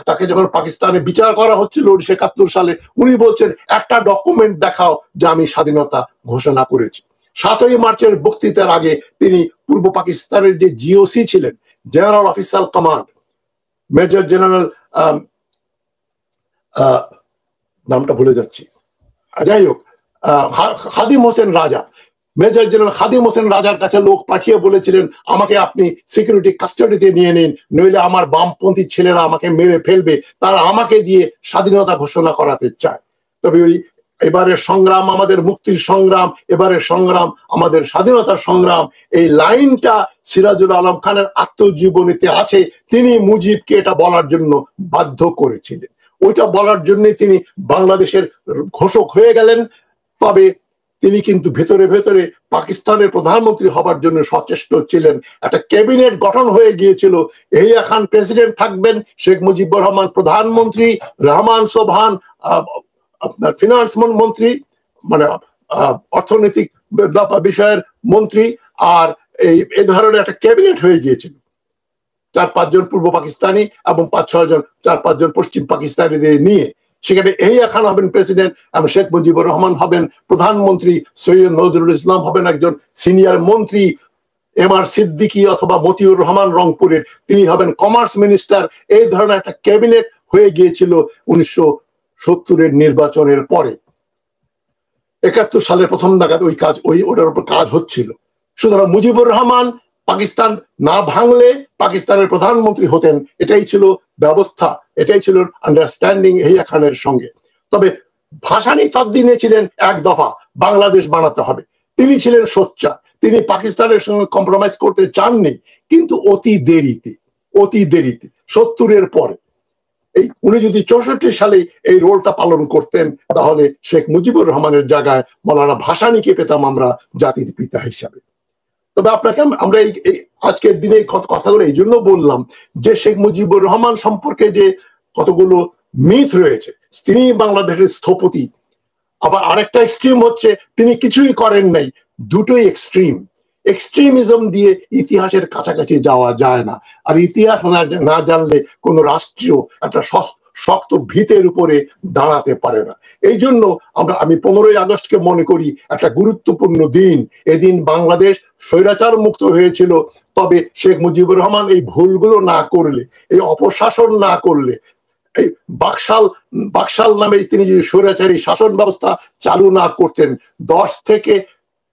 তাকে যখন পাকিস্তানে বিচার করা হচ্ছিল 1971 সালে, উনি বলছেন একটা ডকুমেন্ট দেখাও যে আমি স্বাধীনতা ঘোষণা করেছি। 7ই মার্চের বক্তৃতার আগে তিনি পূর্ব পাকিস্তানের যে জিওসি ছিলেন, general officer command, major general নামটা ভুলে যাচ্ছি, যাই হোক, খাদিম হোসেন রাজা, মেজর জেনারেল খাদিম হোসেন রাজার কাছে লোক পাঠিয়ে বলেছিলেন আমাকে আপনি সিকিউরিটি কাস্টাডিতে নিয়ে নিন, নইলে আমার বামপন্থী ছেলেরা আমাকে মেরে ফেলবে, তারা আমাকে দিয়ে স্বাধীনতা ঘোষণা করাতে চায়। তবে ওই এবারের সংগ্রাম আমাদের মুক্তির সংগ্রাম, এবারের সংগ্রাম আমাদের স্বাধীনতার সংগ্রাম, এই লাইনটা সিরাজুল আলম খানের আত্মজীবনীতে আছে। তিনি মুজিবকে এটা বলার জন্য বাধ্য করেছিলেন। ওইটা বলার জন্য তিনি বাংলাদেশের ঘোষক হয়ে গেলেন। তবে তিনি কিন্তু ভেতরে ভেতরে পাকিস্তানের প্রধানমন্ত্রী হবার জন্য সচেষ্ট ছিলেন। একটা ক্যাবিনেট গঠন হয়ে গিয়েছিল, এহিয়া খান প্রেসিডেন্ট থাকবেন, শেখ মুজিবুর রহমান প্রধানমন্ত্রী, রহমান সোবহান আপনার ফিনান্স মন্ত্রী, মানে অর্থনৈতিক বিষয়ের মন্ত্রী, আর এই ধরনের একটা ক্যাবিনেট হয়ে গিয়েছিল। 4-5 জন পূর্ব পাকিস্তানি এবং 5-6 জন 4-5 জন পশ্চিম পাকিস্তানিদের নিয়ে সেখানে এহিয়া খান হবেন প্রেসিডেন্ট এবং শেখ মুজিবুর রহমান হবেন প্রধানমন্ত্রী, সৈয়দ নজরুল ইসলাম হবেন একজন সিনিয়র মন্ত্রী, এমআর সিদ্দিকী অথবা মতিউর রহমান রংপুরের তিনি হবেন কমার্স মিনিস্টার। এই ধরনের একটা ক্যাবিনেট হয়ে গিয়েছিল 1970-এর নির্বাচনের পরে। 71 সালের প্রথম নাগাদ ওটার উপর কাজ হচ্ছিল। সুতরাং মুজিবুর রহমান পাকিস্তান না ভাঙলে পাকিস্তানের প্রধানমন্ত্রী হতেন, এটাই ছিল ব্যবস্থা, এটাই ছিল আন্ডারস্ট্যান্ডিং এহিয়া খানের সঙ্গে। তবে ভাসানী তদ্দিনে ছিলেন 1 দফা বাংলাদেশ বানাতে হবে। তিনি ছিলেন সোচ্চার, তিনি পাকিস্তানের সঙ্গে কম্প্রোমাইজ করতে চাননি, কিন্তু অতি দেরিতে 70-এর পরে। উনি যদি 64 সালে এই রোলটা পালন করতেন, তাহলে শেখ মুজিবুর রহমানের জায়গায় মৌলানা ভাসানীকে পেতাম আমরা জাতির পিতা হিসাবে। তবে আপনাকে আমরা এই আজকের দিনে এই কথাগুলো এই জন্য বললাম যে শেখ মুজিবুর রহমান সম্পর্কে যে কতগুলো মিথ রয়েছে। তিনি বাংলাদেশের স্থপতি, আবার আরেকটা এক্সট্রিম হচ্ছে তিনি কিছুই করেন নাই। দুটোই এক্সট্রিমিজম দিয়ে ইতিহাসের কাছাকাছি যাওয়া যায় না। আর ইতিহাস না জানলে কোনো রাষ্ট্রীয় একটা শক্ত ভিতের উপরে দাঁড়াতে পারে না। এই জন্য আমি 15ই আগস্টকে মনে করি একটা গুরুত্বপূর্ণ দিন। এদিন বাংলাদেশ স্বৈরাচার মুক্ত হয়েছিল। তবে শেখ মুজিবুর রহমান এই ভুলগুলো না করলে, এই অপশাসন না করলে, এই বাকশাল নামে তিনি যদি স্বৈরাচারী শাসন ব্যবস্থা চালু না করতেন, 10 থেকে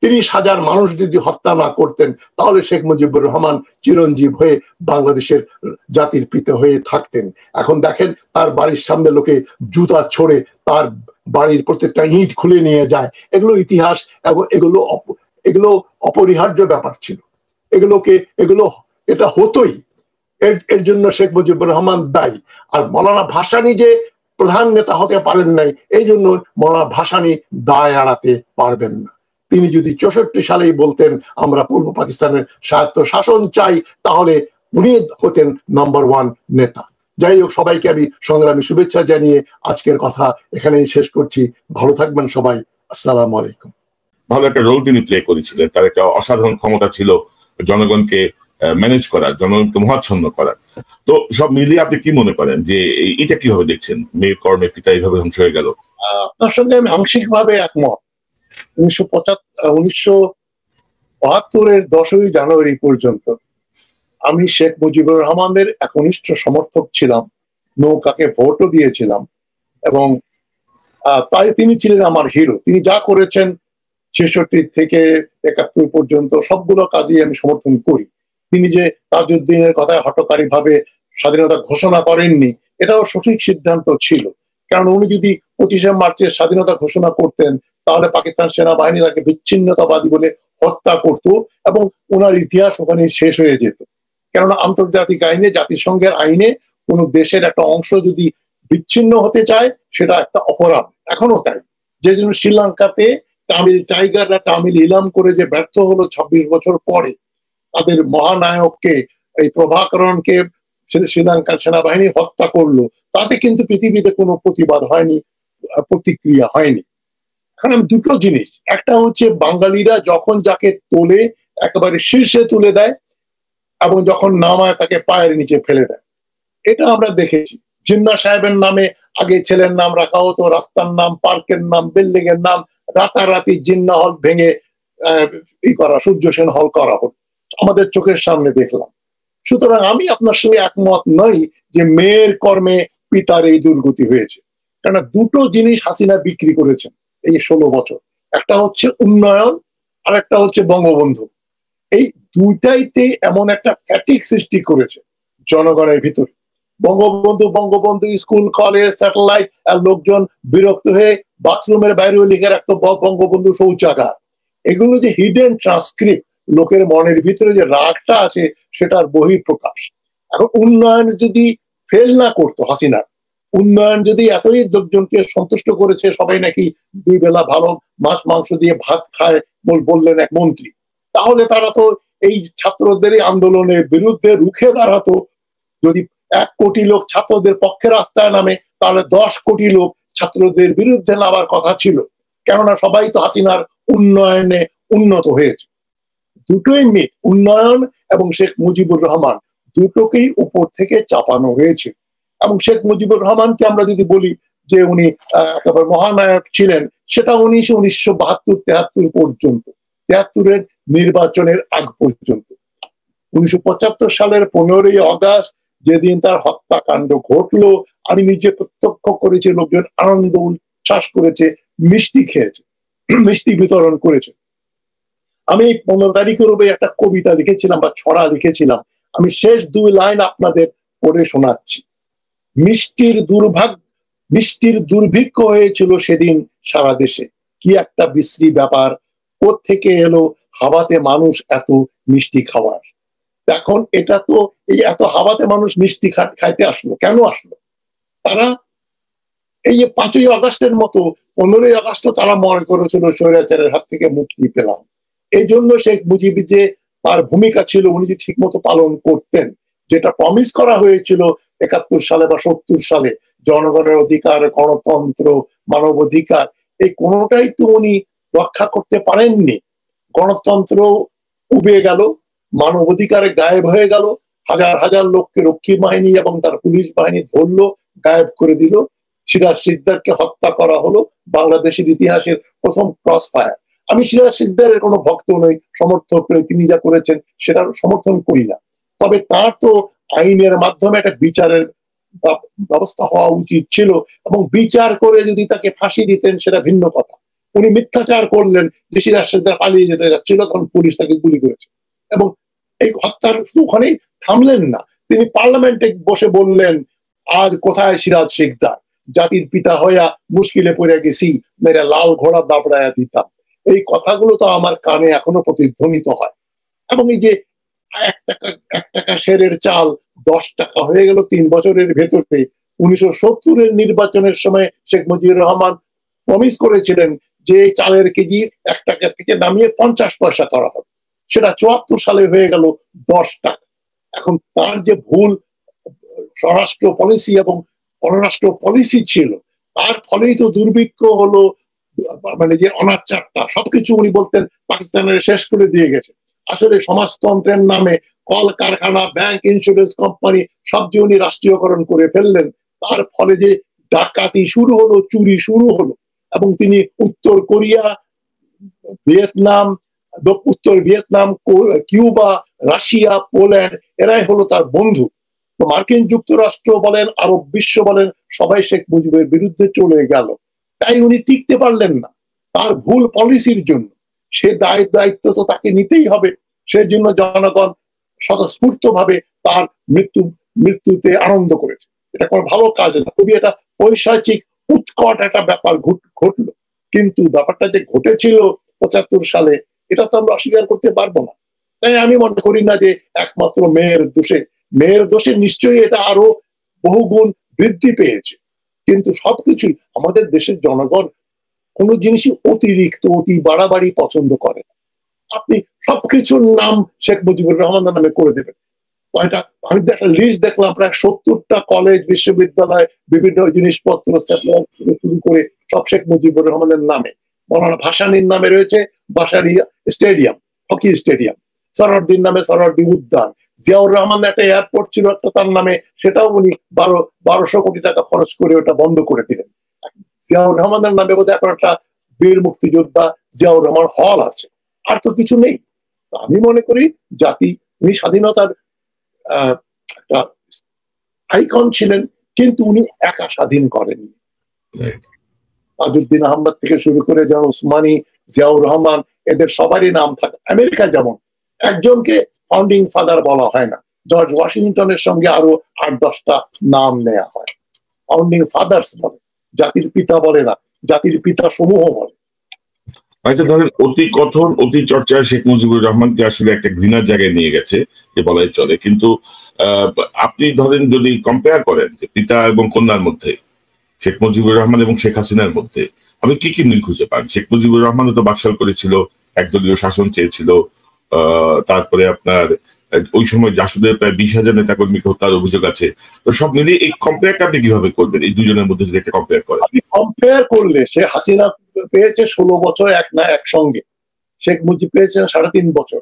30,000 মানুষ যদি হত্যা না করতেন, তাহলে শেখ মুজিবুর রহমান চিরঞ্জীব হয়ে বাংলাদেশের জাতির পিতা হয়ে থাকতেন। এখন দেখেন তার বাড়ির সামনে লোকে জুতা ছড়ে তার বাড়ির প্রত্যেকটা ইট খুলে নিয়ে যায়। এগুলো ইতিহাস এবং এগুলো অপরিহার্য ব্যাপার ছিল। এটা হতোই। এর জন্য শেখ মুজিবুর রহমান দায়ী। আর মৌলানা ভাসানী যে প্রধান নেতা হতে পারেন নাই, এই জন্য মৌলানা ভাসানী দায় এড়াতে পারবেন না। তিনি যদি 64 সালেই বলতেন আমরা পূর্ব পাকিস্তানের স্বায়ত্ত শাসন চাই, তাহলে উনি হতেন নাম্বার 1 নেতা। যাই হোক, সবাইকে আমি সংগ্রামী শুভেচ্ছা জানিয়ে আজকের কথা এখানেই শেষ করছি। ভালো থাকবেন সবাই। আসসালামু আলাইকুম। ভালো একটা রোল তিনি প্লে করেছিলেন। তার একটা অসাধারণ ক্ষমতা ছিল জনগণকে ম্যানেজ করার, জনগণকে মোহাচ্ছন্ন করার। তো সব মিলিয়ে আপনি কি মনে করেন যে এটা কিভাবে দেখছেন, মেয়ের কর্মে পিতা এইভাবে ধ্বংস হয়ে গেল? আপনার সঙ্গে আমি আংশিকভাবে একমত। 1972-এর 10ই জানুয়ারি পর্যন্ত আমি শেখ মুজিবুর রহমানের একনিষ্ঠ সমর্থক ছিলাম, নৌকাকে ভোটও দিয়েছিলাম, এবং তাই তিনি ছিলেন আমার হিরো। তিনি যা করেছেন 66 থেকে 71 পর্যন্ত সবগুলো কাজই আমি সমর্থন করি। তিনি যে তাজউদ্দিনের কথায় হঠকারী ভাবে স্বাধীনতা ঘোষণা করেননি, এটাও সঠিক সিদ্ধান্ত ছিল। কারণ উনি যদি 25শে মার্চের স্বাধীনতা ঘোষণা করতেন, তাহলে পাকিস্তান সেনাবাহিনী তাকে বিচ্ছিন্নতাবাদী বলে হত্যা করত এবং ওনার ইতিহাস ওখানে শেষ হয়ে যেত। কেননা আন্তর্জাতিক আইনে, জাতিসংঘের আইনে কোন দেশের একটা অংশ যদি বিচ্ছিন্ন হতে চায়, সেটা একটা অপরাধ। এখনো তাই। যে জন্য শ্রীলঙ্কাতে তামিল টাইগাররা তামিল ইলাম করে যে ব্যর্থ হলো 26 বছর পরে, তাদের মহানায়ককে, এই প্রভাকরণকে শ্রীলঙ্কার সেনাবাহিনী হত্যা করলো, তাতে কিন্তু পৃথিবীতে কোনো প্রতিবাদ হয়নি, প্রতিক্রিয়া হয়নি। এখন আমি দুটো জিনিস, একটা হচ্ছে বাঙালিরা যখন যাকে তোলে একেবারে শীর্ষে তুলে দেয় এবং যখন নামায় তাকে পায়ের নিচে ফেলে দেয়। এটা আমরা দেখেছি। জিন্না সাহেবের নামে আগে ছেলের নাম রাখা হতো, রাস্তার নাম, পার্কের নাম, বিল্ডিং এর নাম, রাতারাতি জিন্না হল ভেঙে সূর্য সেন হল করা হতো, আমাদের চোখের সামনে দেখলাম। সুতরাং আমি আপনার সঙ্গে একমত নই যে মেয়ের কর্মে পিতার এই দুর্গতি হয়েছে। কেননা দুটো জিনিস হাসিনা বিক্রি করেছেন এই 16 বছর। একটা হচ্ছে উন্নয়ন, আর একটা হচ্ছে বঙ্গবন্ধু। এই দুইটাইতে এমন একটা ফ্যাটিক সৃষ্টি করেছে জনগণের ভিতরে। বঙ্গবন্ধু স্কুল, কলেজ, স্যাটেলাইট, আর লোকজন বিরক্ত হয়ে বাথরুমের বাইরেও লিখে রাখতো বঙ্গবন্ধু শৌচাগার। এগুলো যে হিডেন ট্রান্সক্রিপ্ট, লোকের মনের ভিতরে যে রাগটা আছে সেটার বহিঃপ্রকাশ। এখন উন্নয়ন যদি ফেল না করতো হাসিনা, উন্নয়ন যদি এতই লোকজনকে সন্তুষ্ট করেছে, সবাই নাকি 2 বেলা ভালো মাছ মাংস দিয়ে ভাত খায় বললেন এক মন্ত্রী, তাহলে তারা তো এই ছাত্রদের আন্দোলনের বিরুদ্ধে রুখে দাঁড়াতো। যদি 1 কোটি লোক ছাত্রদের পক্ষে রাস্তায় নামে, তাহলে 10 কোটি লোক ছাত্রদের বিরুদ্ধে নামার কথা ছিল। কেননা সবাই তো হাসিনার উন্নয়নে উন্নত হয়েছে। দুটোই মিথ, উন্নয়ন এবং শেখ মুজিবুর রহমান দুটোকেই উপর থেকে চাপানো হয়েছে। এবং শেখ মুজিবুর রহমানকে আমরা যদি বলি যে উনি একেবারে মহানায়ক ছিলেন, সেটা 1972-73 পর্যন্ত, 73-এর নির্বাচনের আগ পর্যন্ত। 1975 সালের 15ই আগস্ট যেদিন তার হত্যাকাণ্ড ঘটলো, আমি নিজে প্রত্যক্ষ করেছি। লোকজন আনন্দ উচ্ছ্বাস করেছে, মিষ্টি খেয়েছে, মিষ্টি বিতরণ করেছে। আমি 15 তারিখের উপরে একটা কবিতা লিখেছিলাম বা ছড়া লিখেছিলাম, আমি শেষ 2 লাইন আপনাদের পড়ে শোনাচ্ছি। মিষ্টির দুর্ভিক্ষ হয়েছিল সেদিন সারা দেশে, কি একটা বিশ্রী ব্যাপার। কোত্থেকে এলো হাওয়াতে মানুষ এত মিষ্টি খাওয়ার। এখন এটা তো এই এত হাওয়াতে মানুষ মিষ্টি খাইতে আসলো কেন আসলো? তারা এই যে 5ই আগস্টের মতো 15ই আগস্ট তারা মনে করেছিল স্বৈরাচারের হাত থেকে মুক্তি পেলাম। এই জন্য শেখ মুজিব যে তার ভূমিকা ছিল উনি যে ঠিক মতো পালন করতেন, যেটা প্রমিস করা হয়েছিল 71 সালে বা 70 সালে, জনগণের অধিকার, গণতন্ত্র, মানবাধিকার, এই কোনোটাই তো উনি রক্ষা করতে পারেননি। গণতন্ত্র উবে গেল, মানবাধিকারে গায়েব হয়ে গেল, হাজার হাজার লোককে রক্ষী বাহিনী এবং তার পুলিশ বাহিনী ধরলো, গায়েব করে দিল। সিরাজ শিকদারকে হত্যা করা হলো, বাংলাদেশের ইতিহাসের প্রথম ক্রস ফায়ার। আমি সিরাজ শিকদারের কোনো ভক্ত নই, সমর্থক নই, তিনি যা করেছেন সেটার সমর্থন করি না। তবে তার তো আইনের মাধ্যমে একটা বিচারের ব্যবস্থা হওয়া উচিত ছিল, এবং বিচার করে যদি তাকে ফাঁসি দিতেন সেটা ভিন্ন কথা। উনি মিথ্যাচার করলেন যে সিরাজ শিকদার পালিয়ে যেতে যাচ্ছিল, তখন পুলিশ তাকে গুলি করেছে। এবং এই হত্যার ওখানেই থামলেন না, তিনি পার্লামেন্টে বসে বললেন, আজ কোথায় সিরাজ শিকদার, জাতির পিতা হইয়া মুশকিলে পড়ে গেছি, মেরে লাল ঘোড়া দাবড়াইয়া দিতাম। এই কথাগুলো তো আমার কানে এখনো প্রতিধ্বনিত হয়। এবং এই যে 1 টাকা সেরের চাল 10 টাকা হয়ে গেল 3 বছরের ভেতরে। 1970-এর নির্বাচনের সময় শেখ মুজিবুর রহমান প্রমিস করেছিলেন যে চালের কেজি 1 টাকা থেকে নামিয়ে 50 পয়সা করা হবে, সেটা 74 সালে হয়ে গেল 10 টাকা। এখন তার যে ভুল স্বরাষ্ট্র পলিসি এবং পররাষ্ট্র পলিসি ছিল, তার ফলেই তো দুর্ভিক্ষ হলো, মানে যে অনাচারটা সবকিছু উনি বলতেন পাকিস্তানের শেষ করে দিয়ে গেছে। আসলে সমাজতন্ত্রের নামে কল কারখানা, ব্যাংক, ইন্স্যুরেন্স কোম্পানি সব যে উনি রাষ্ট্রীয়করণ করে ফেললেন, তার ফলে যে ডাকাতি শুরু হলো, চুরি শুরু হলো। এবং তিনি উত্তর কোরিয়া, ভিয়েতনাম, উত্তর ভিয়েতনাম, কিউবা, রাশিয়া, পোল্যান্ড, এরাই হলো তার বন্ধু। তো মার্কিন যুক্তরাষ্ট্র বলেন, আরব বিশ্ব বলেন, সবাই শেখ মুজিবের বিরুদ্ধে চলে গেল। তাই উনি টিকতে পারলেন না তার ভুল পলিসির জন্য। সে দায়িত্ব তো তাকে নিতেই হবে। সেজন্য জনগণ স্বতঃস্ফূর্ত ভাবে তার মৃত্যুতে আনন্দ করেছে। এটা কোনো ভালো কাজ না, খুবই এটা পৈশাচিক উৎকট একটা ব্যাপার ঘটলো। কিন্তু ব্যাপারটা যে ঘটেছিল 75 সালে, এটা তো আমরা অস্বীকার করতে পারবো না। তাই আমি মনে করি না যে একমাত্র মেয়ের দোষে নিশ্চয়ই এটা আরো বহুগুণ বৃদ্ধি পেয়েছে। কিন্তু সবকিছুই আমাদের দেশের জনগণ কোনো জিনিসই অতিরিক্ত, অতি বাড়াবাড়ি পছন্দ করে না। আপনি সবকিছুর নাম শেখ মুজিবুর রহমানের নামে করে দেবেন। আমি একটা লিস্ট দেখলাম, প্রায় 70টা কলেজ, বিশ্ববিদ্যালয়, বিভিন্ন জিনিসপত্র শুরু করে সব শেখ মুজিবুর রহমানের নামে। মৌলানা ভাসানীর নামে রয়েছে ভাসানী স্টেডিয়াম, হকি স্টেডিয়াম। সরওয়ার্দীর নামে সরওয়ার্দী উদ্যান। জিয়াউর রহমান একটা এয়ারপোর্ট ছিল তার নামে, সেটাও উনি 1200 কোটি টাকা খরচ করে ওটা বন্ধ করে দিলেন। জিয়াউর রহমানের নামে বোধহয় এখন একটা বীর মুক্তিযোদ্ধা জিয়াউর রহমান হল আছে, আর তো কিছু নেই। আমি মনে করি জাতি, উনি স্বাধীনতার একটা আইকন ছিলেন, কিন্তু উনি একা স্বাধীন করেননি। তাজউদ্দিন আহমদ থেকে শুরু করে যেমন উসমানী, জিয়াউর রহমান, এদের সবারই নাম থাকে। আমেরিকা যেমন একজনকে ফাউন্ডিং ফাদার বলা হয় না, জর্জ ওয়াশিংটনের সঙ্গে আরো 8-10টা নাম নেওয়া হয়। ফাউন্ডিং ফাদার্স বলে, জাতির পিতা বলে না, জাতির পিতা সমূহ বলে। আচ্ছা, ধরেন অতি কথন, অতি চর্চা শেখ মুজিবুর রহমানকে আসলে একটা ঘৃণার জায়গায় নিয়ে গেছে যে বলাই চলে। কিন্তু আপনি ধরেন যদি কম্পেয়ার করেন যে পিতা এবং কন্যার মধ্যে, শেখ মুজিবুর রহমান এবং শেখ হাসিনার মধ্যে, আপনি কি কি মিল খুঁজে পান? শেখ মুজিবুর রহমান তো বাকশাল করেছিল, একদলীয় শাসন চেয়েছিল, তারপরে আপনার ওই সময় জাসদের প্রায় 20,000 নেতাকর্মীকে হত্যার অভিযোগ আছে। তো সব মিলিয়ে এই কম্পেয়ারটা আপনি কিভাবে করবেন এই দুজনের মধ্যে যদি একটা কম্পেয়ার করেন? আপনি কম্পেয়ার করলে সে হাসিনা পেয়েছে 16 বছর একসঙ্গে, শেখ মুজিব পেয়েছেন 3.5 বছর।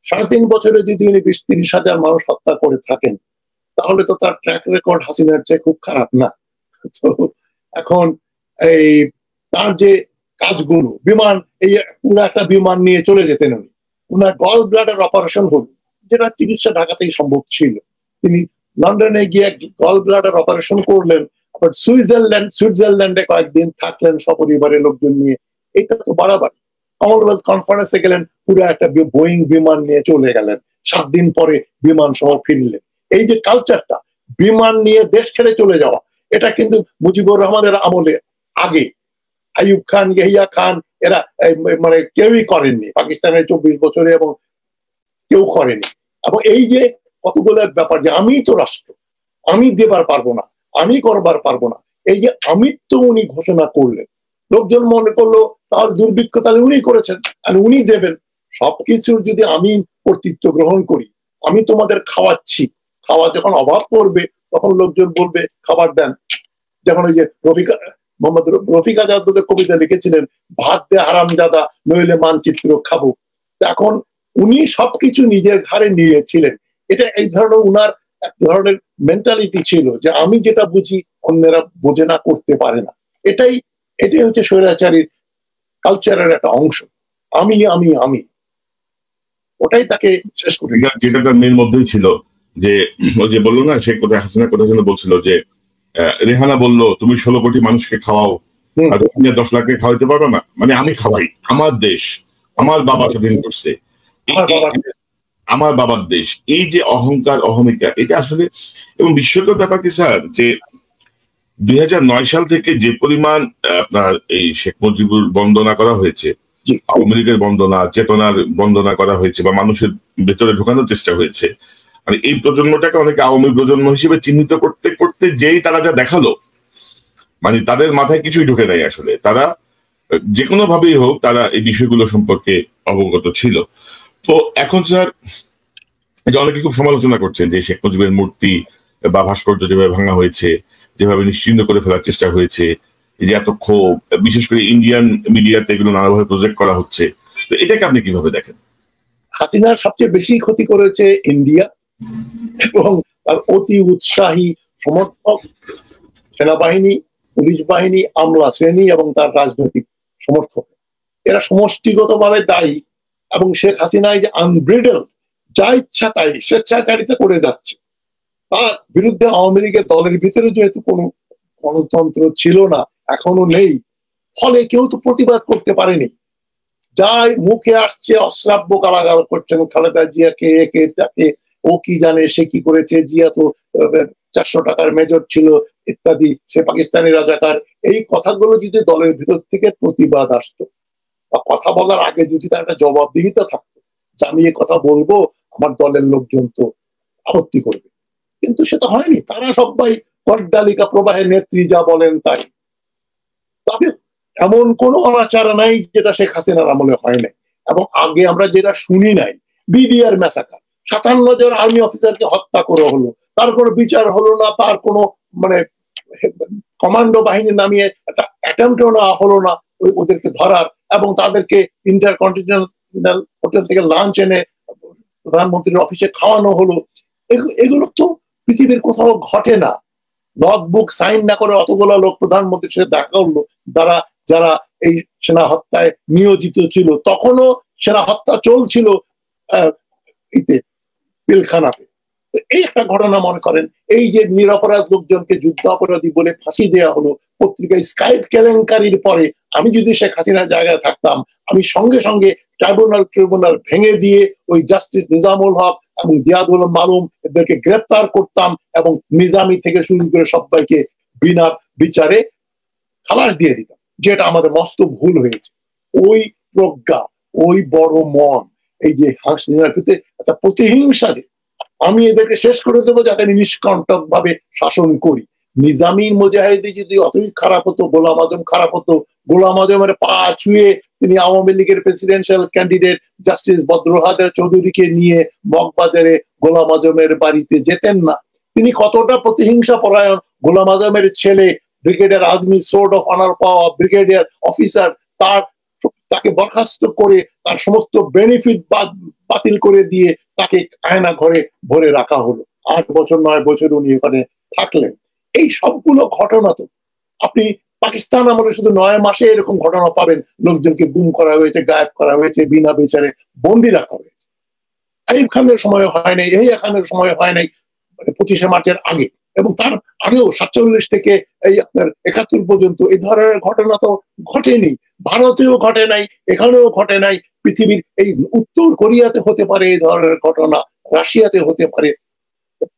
3.5 বছরে যদি উনি 20-30 হাজার মানুষ হত্যা করে থাকেন, তাহলে তো তার ট্র্যাক রেকর্ড হাসিনার চেয়ে খুব খারাপ না। তো এখন এই তার যে কাজগুলো, বিমান, এই পুরো একটা বিমান নিয়ে চলে যেতেন উনি, উনার গল ব্লাডার অপারেশন হল, যেটা চিকিৎসা ঢাকাতেই সম্ভব ছিল। তিনি লন্ডনে গিয়ে গল ব্লাডার অপারেশন করলেন, আবার সুইজারল্যান্ডে কয়েকদিন থাকলেন সপরিবারের লোকজন নিয়ে। এটা তো বাড়াবাড়ি। কমনওয়েলথ কনফারেন্সে গেলেন, পুরো একটা বোয়িং বিমান নিয়ে চলে গেলেন, 7 দিন পরে বিমান সহ ফিরলেন। এই যে কালচারটা, বিমান নিয়ে দেশ ছেড়ে চলে যাওয়া, এটা কিন্তু মুজিবুর রহমানের আমলে আগে আইয়ুব খান, ইয়াহিয়া খান, এরা মানে কেউই করেননি পাকিস্তানের 24 বছরে, এবং কেউ করেনি। এবং এই যে কতগুলো ব্যাপার, যে আমি তো রাষ্ট্র, আমি দেবার পারবো না, আমি করবার পারবো না, এই যে আমিত্ব উনি ঘোষণা করলেন, লোকজন মনে করলো তার দুর্ভিক্ষ তাহলে উনি করেছেন আর উনি দেবেন সবকিছুর। যদি আমি কর্তৃত্ব গ্রহণ করি, আমি তোমাদের খাওয়াচ্ছি, খাওয়া যখন অভাব পড়বে তখন লোকজন বলবে খাবার দেন। যেমন ওই যে মোহাম্মদ রফিক আজাদ কবিতা লিখেছিলেন, ভাত দে হারামজাদা নইলে মানচিত্র খাবো। এখন উনি সবকিছু নিজের ঘাড়ে নিয়েছিলেন। এটা এই ধরনের উনার এক ধরনের মেন্টালিটি ছিল, যে আমি যেটা বুঝি অন্যেরা বোঝে না, করতে পারে না। এটাই হচ্ছে স্বৈরাচারীর কালচারের একটা অংশ, আমি আমি আমি। ওটাই তাকে শেষ করে যেটা তার মেয়ের মধ্যেই ছিল, যে ওই যে বললো না, সে কোথায় হাসিনার কথা জন্য বলছিল যে রেহানা বলল তুমি 16 কোটি মানুষকে খাওয়াও আর তুমি 10 লাখকে খাওয়াইতে পারবে না, মানে আমি খাওয়াই, আমার দেশ, আমার বাবা স্বাধীন করছে, আমার বাবার দেশ। এই যে অহংকার অহমিকা, এটা আসলে, এবং বিস্ময়কর ব্যাপার কি স্যার, যে 2009 সাল থেকে যে পরিমাণ আপনার এই শেখ মুজিবুর বন্দনা করা হয়েছে, আওয়ামী লীগের বন্দনা, চেতনার বন্দনা করা হয়েছে, বা মানুষের ভেতরে ঢোকানোর চেষ্টা হয়েছে, মানে এই প্রজন্মটাকে অনেকে আওয়ামী প্রজন্ম হিসেবে চিহ্নিত করতে করতে যেই তারা যা দেখালো, মানে তাদের মাথায় কিছুই ঢুকে নাই আসলে। তারা যে কোনো ভাবেই হোক তারা এই বিষয়গুলো সম্পর্কে অবগত ছিল। তো এখন স্যার, অনেকে খুব সমালোচনা করছেন যে শেখ মুজিবের মূর্তি বা ভাস্কর্য যেভাবে ভাঙা হয়েছে, যেভাবে নিশ্চিহ্ন করে ফেলার চেষ্টা হয়েছে, এই যে এত ক্ষোভ, বিশেষ করে ইন্ডিয়ান মিডিয়াতে এগুলো নানাভাবে প্রজেক্ট করা হচ্ছে, তো এটাকে আপনি কিভাবে দেখেন? হাসিনার সবচেয়ে বেশি ক্ষতি করেছে ইন্ডিয়া এবং তার অতি উৎসাহী সমর্থক সেনাবাহিনী, পুলিশ বাহিনী, আমলা শ্রেণী এবং তার রাজনৈতিক সমর্থক। এরা সমষ্টিগতভাবে দায়ী, এবং শেখ হাসিনা যে আনব্রিডেল, যা ইচ্ছা তাই স্বেচ্ছাচারিতা করে যাচ্ছে। তার বিরুদ্ধে আওয়ামী লীগের দলের ভিতরে যেহেতু কোনো গণতন্ত্র ছিল না, এখনো নেই, ফলে কেউ তো প্রতিবাদ করতে পারেনি। যাই মুখে আসছে অশ্রাব্য গালাগাল করছেন খালেদা জিয়াকে, একে তাকে, ও কি জানে সে কি করেছে, জিয়া তো 400 টাকার মেজর ছিল ইত্যাদি, সে পাকিস্তানি রাজাকার। এই কথাগুলো যদি দলের ভিতর থেকে প্রতিবাদ আসতো, বা কথা বলার আগে যদি তার একটা জবাবদিহিতা থাকতো, যে আমি এ কথা বলবো, আমার দলের লোকজন তো আপত্তি করবে, কিন্তু সেটা হয়নি। তারা সবাই কট্টালিকা প্রবাহের নেত্রী যা বলেন তাই। তবে এমন কোন অনাচার নাই যেটা শেখ হাসিনার আমলে হয় নাই, এবং আগে আমরা যেটা শুনি নাই, বিডিআর ম্যাসাকার, 57 জন আর্মি অফিসারকে হত্যা করা হলো, তার কোনো বিচার হলো না, তার কোনো মানে কমান্ডো বাহিনী নামিয়ে একটা অ্যাটেম্পটও না হলো না ওদেরকে ধরার, এবং তাদেরকে ইন্টারকন্টিনেন্টাল হোটেল থেকে লাঞ্চ এনে প্রধানমন্ত্রীর অফিসে খাওয়ানো হলো। এগুলো তো পৃথিবীর কোথাও ঘটে না। লগবুক সাইন না করে অতগুলো লোক প্রধানমন্ত্রীর সাথে দেখা করলো, যারা এই সেনা হত্যায় নিয়োজিত ছিল। তখনও সেনা হত্যা চলছিল পিলখানাতে। এই একটা ঘটনা মনে করেন, এই যে নিরপরাধ লোকজনকে যুদ্ধ অপরাধী বলে ফাঁসি দেওয়া হলো পত্রিকায় স্কাইপ কেলেঙ্কারির পরে, আমি যদি শেখ হাসিনার জায়গায় থাকতাম, আমি সঙ্গে সঙ্গে ট্রাইব্যুনাল ভেঙে দিয়ে ওই জাস্টিস নিজামুল হক এবং জিয়াদুল মালুম এদেরকে গ্রেপ্তার করতাম, এবং নিজামি থেকে শুরু করে সবাইকে বিনা বিচারে খালাস দিয়ে দিতাম, যেটা আমাদের মস্ত ভুল হয়েছে। ওই প্রজ্ঞা, ওই বড় মন, এই যে হাসিনার প্রতি একটা প্রতিহিংসা, যে আমি এদেরকে শেষ করে দেবো যাতে নিষ্কণ্টক ভাবে শাসন করি। নিজামীর মুজাহিদি যদি অতই খারাপ হতো, গোলাম আজম খারাপ হতো, গোলাম আজমের পা ছুঁয়ে তিনি আওয়ামী লীগের প্রেসিডেন্সিয়াল ক্যান্ডিডেট জাস্টিস বদরুহাদের চৌধুরীকে নিয়ে মগবাজারে গোলাম আজমের বাড়িতে যেতেন না। তিনি কতটা প্রতিহিংসা পরায়ণ, গোলাম আজমের ছেলে brigadier Azmi, sword of honour পাওয়া ব্রিগেডিয়ার অফিসার, তাকে বরখাস্ত করে তার সমস্ত বেনিফিট বাতিল করে দিয়ে তাকে আয়না ঘরে ভরে রাখা হলো। 8 বছর 9 বছর উনি এখানে থাকলেন। এই সবগুলো ঘটনা তো আপনি পাকিস্তান আমলে শুধু 9 মাসে এরকম ঘটনা পাবেন, লোকজনকে গুম করা হয়েছে, গায়েব করা হয়েছে, বিনা বিচারে বন্দি রাখা হয়েছে। আইয়ুব খানের সময় হয় নাই, এই খানের সময় হয় নাই, 25শে মার্চের আগে, এবং তার আগেও 47 থেকে এই আপনার 71 পর্যন্ত এই ধরনের ঘটনা তো ঘটেনি। ভারতেও ঘটে নাই, এখানেও ঘটে নাই। পৃথিবীর এই উত্তর কোরিয়াতে হতে পারে এই ধরনের ঘটনা, রাশিয়াতে হতে পারে,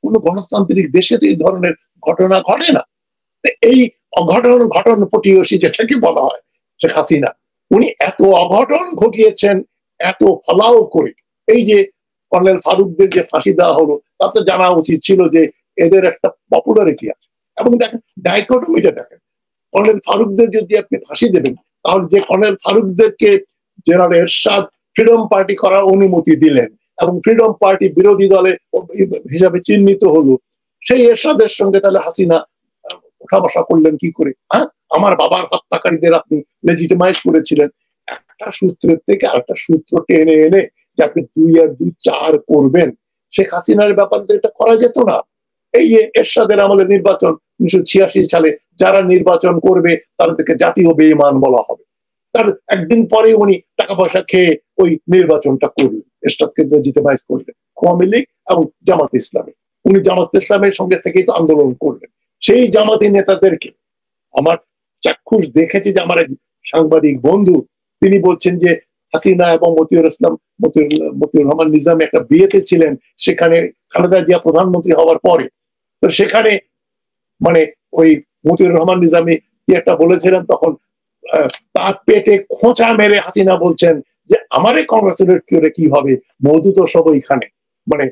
কোন গণতান্ত্রিক দেশে এই ধরনের ঘটনা ঘটে না। এই ঘটন পটীয়সী যেটাকে বলা হয় শেখ হাসিনা, উনি এত অঘটন ঘটিয়েছেন, এত ফলাও করে। এই যে কর্নেল ফারুকদের যে ফাঁসি দেওয়া হলো, তার তো জানা উচিত ছিল যে এদের একটা পপুলারিটি আছে। এবং দেখেন ডাইকোটমিটা দেখেন, কর্নেল ফারুকদের যদি আপনি ফাঁসি দেবেন, তাহলে যে কর্নেল ফারুকদেরকে জেনারেল এরশাদ ফ্রিডম পার্টি করার অনুমতি দিলেন এবং ফ্রিডম পার্টি বিরোধী দলে হিসাবে চিহ্নিত হলো, সেই এরশাদের সঙ্গে তাহলে হাসিনা উঠা বসা করলেন কি করে? হ্যাঁ, আমার বাবার হত্যাকারীদের আপনি লেজিটিমাইজ করেছিলেন। একটা সূত্রের থেকে আরেকটা সূত্র টেনে এনে যে আপনি 2 আর 2 4 করবেন, শেখ হাসিনার ব্যাপার এটা করা যেত না। এই যে এরশাদের আমলে নির্বাচন 1986 সালে যারা নির্বাচন করবে তাদেরকে জাতীয় বেঈমান বলা হবে, তার একদিন পরে উনি টাকা পয়সা খেয়ে ওই নির্বাচনটা করলেন, এরশাদকে লেজিটিমাইজ করলেন আওয়ামী লীগ এবং জামাত ইসলামী। উনি জামাত ইসলামের সঙ্গে থেকেই তো আন্দোলন করলেন। সেই জামাতি নেতাদেরকে আমার চাক্ষুষ দেখেছি যে আমার এক সাংবাদিক বন্ধু তিনি বলছেন যে হাসিনা এবং মতিউর রহমান নিজামী একটা বিয়েতে ছিলেন, সেখানে খালেদা জিয়া প্রধানমন্ত্রী হওয়ার পরে। তো সেখানে মানে ওই মতিউর রহমান নিজামী কি একটা বলেছিলেন, তখন তার পেটে খোঁচা মেরে হাসিনা বলছেন যে আমারে কংগ্রেচুলেট করে কি হবে, মধু তো সব ওইখানে, মানে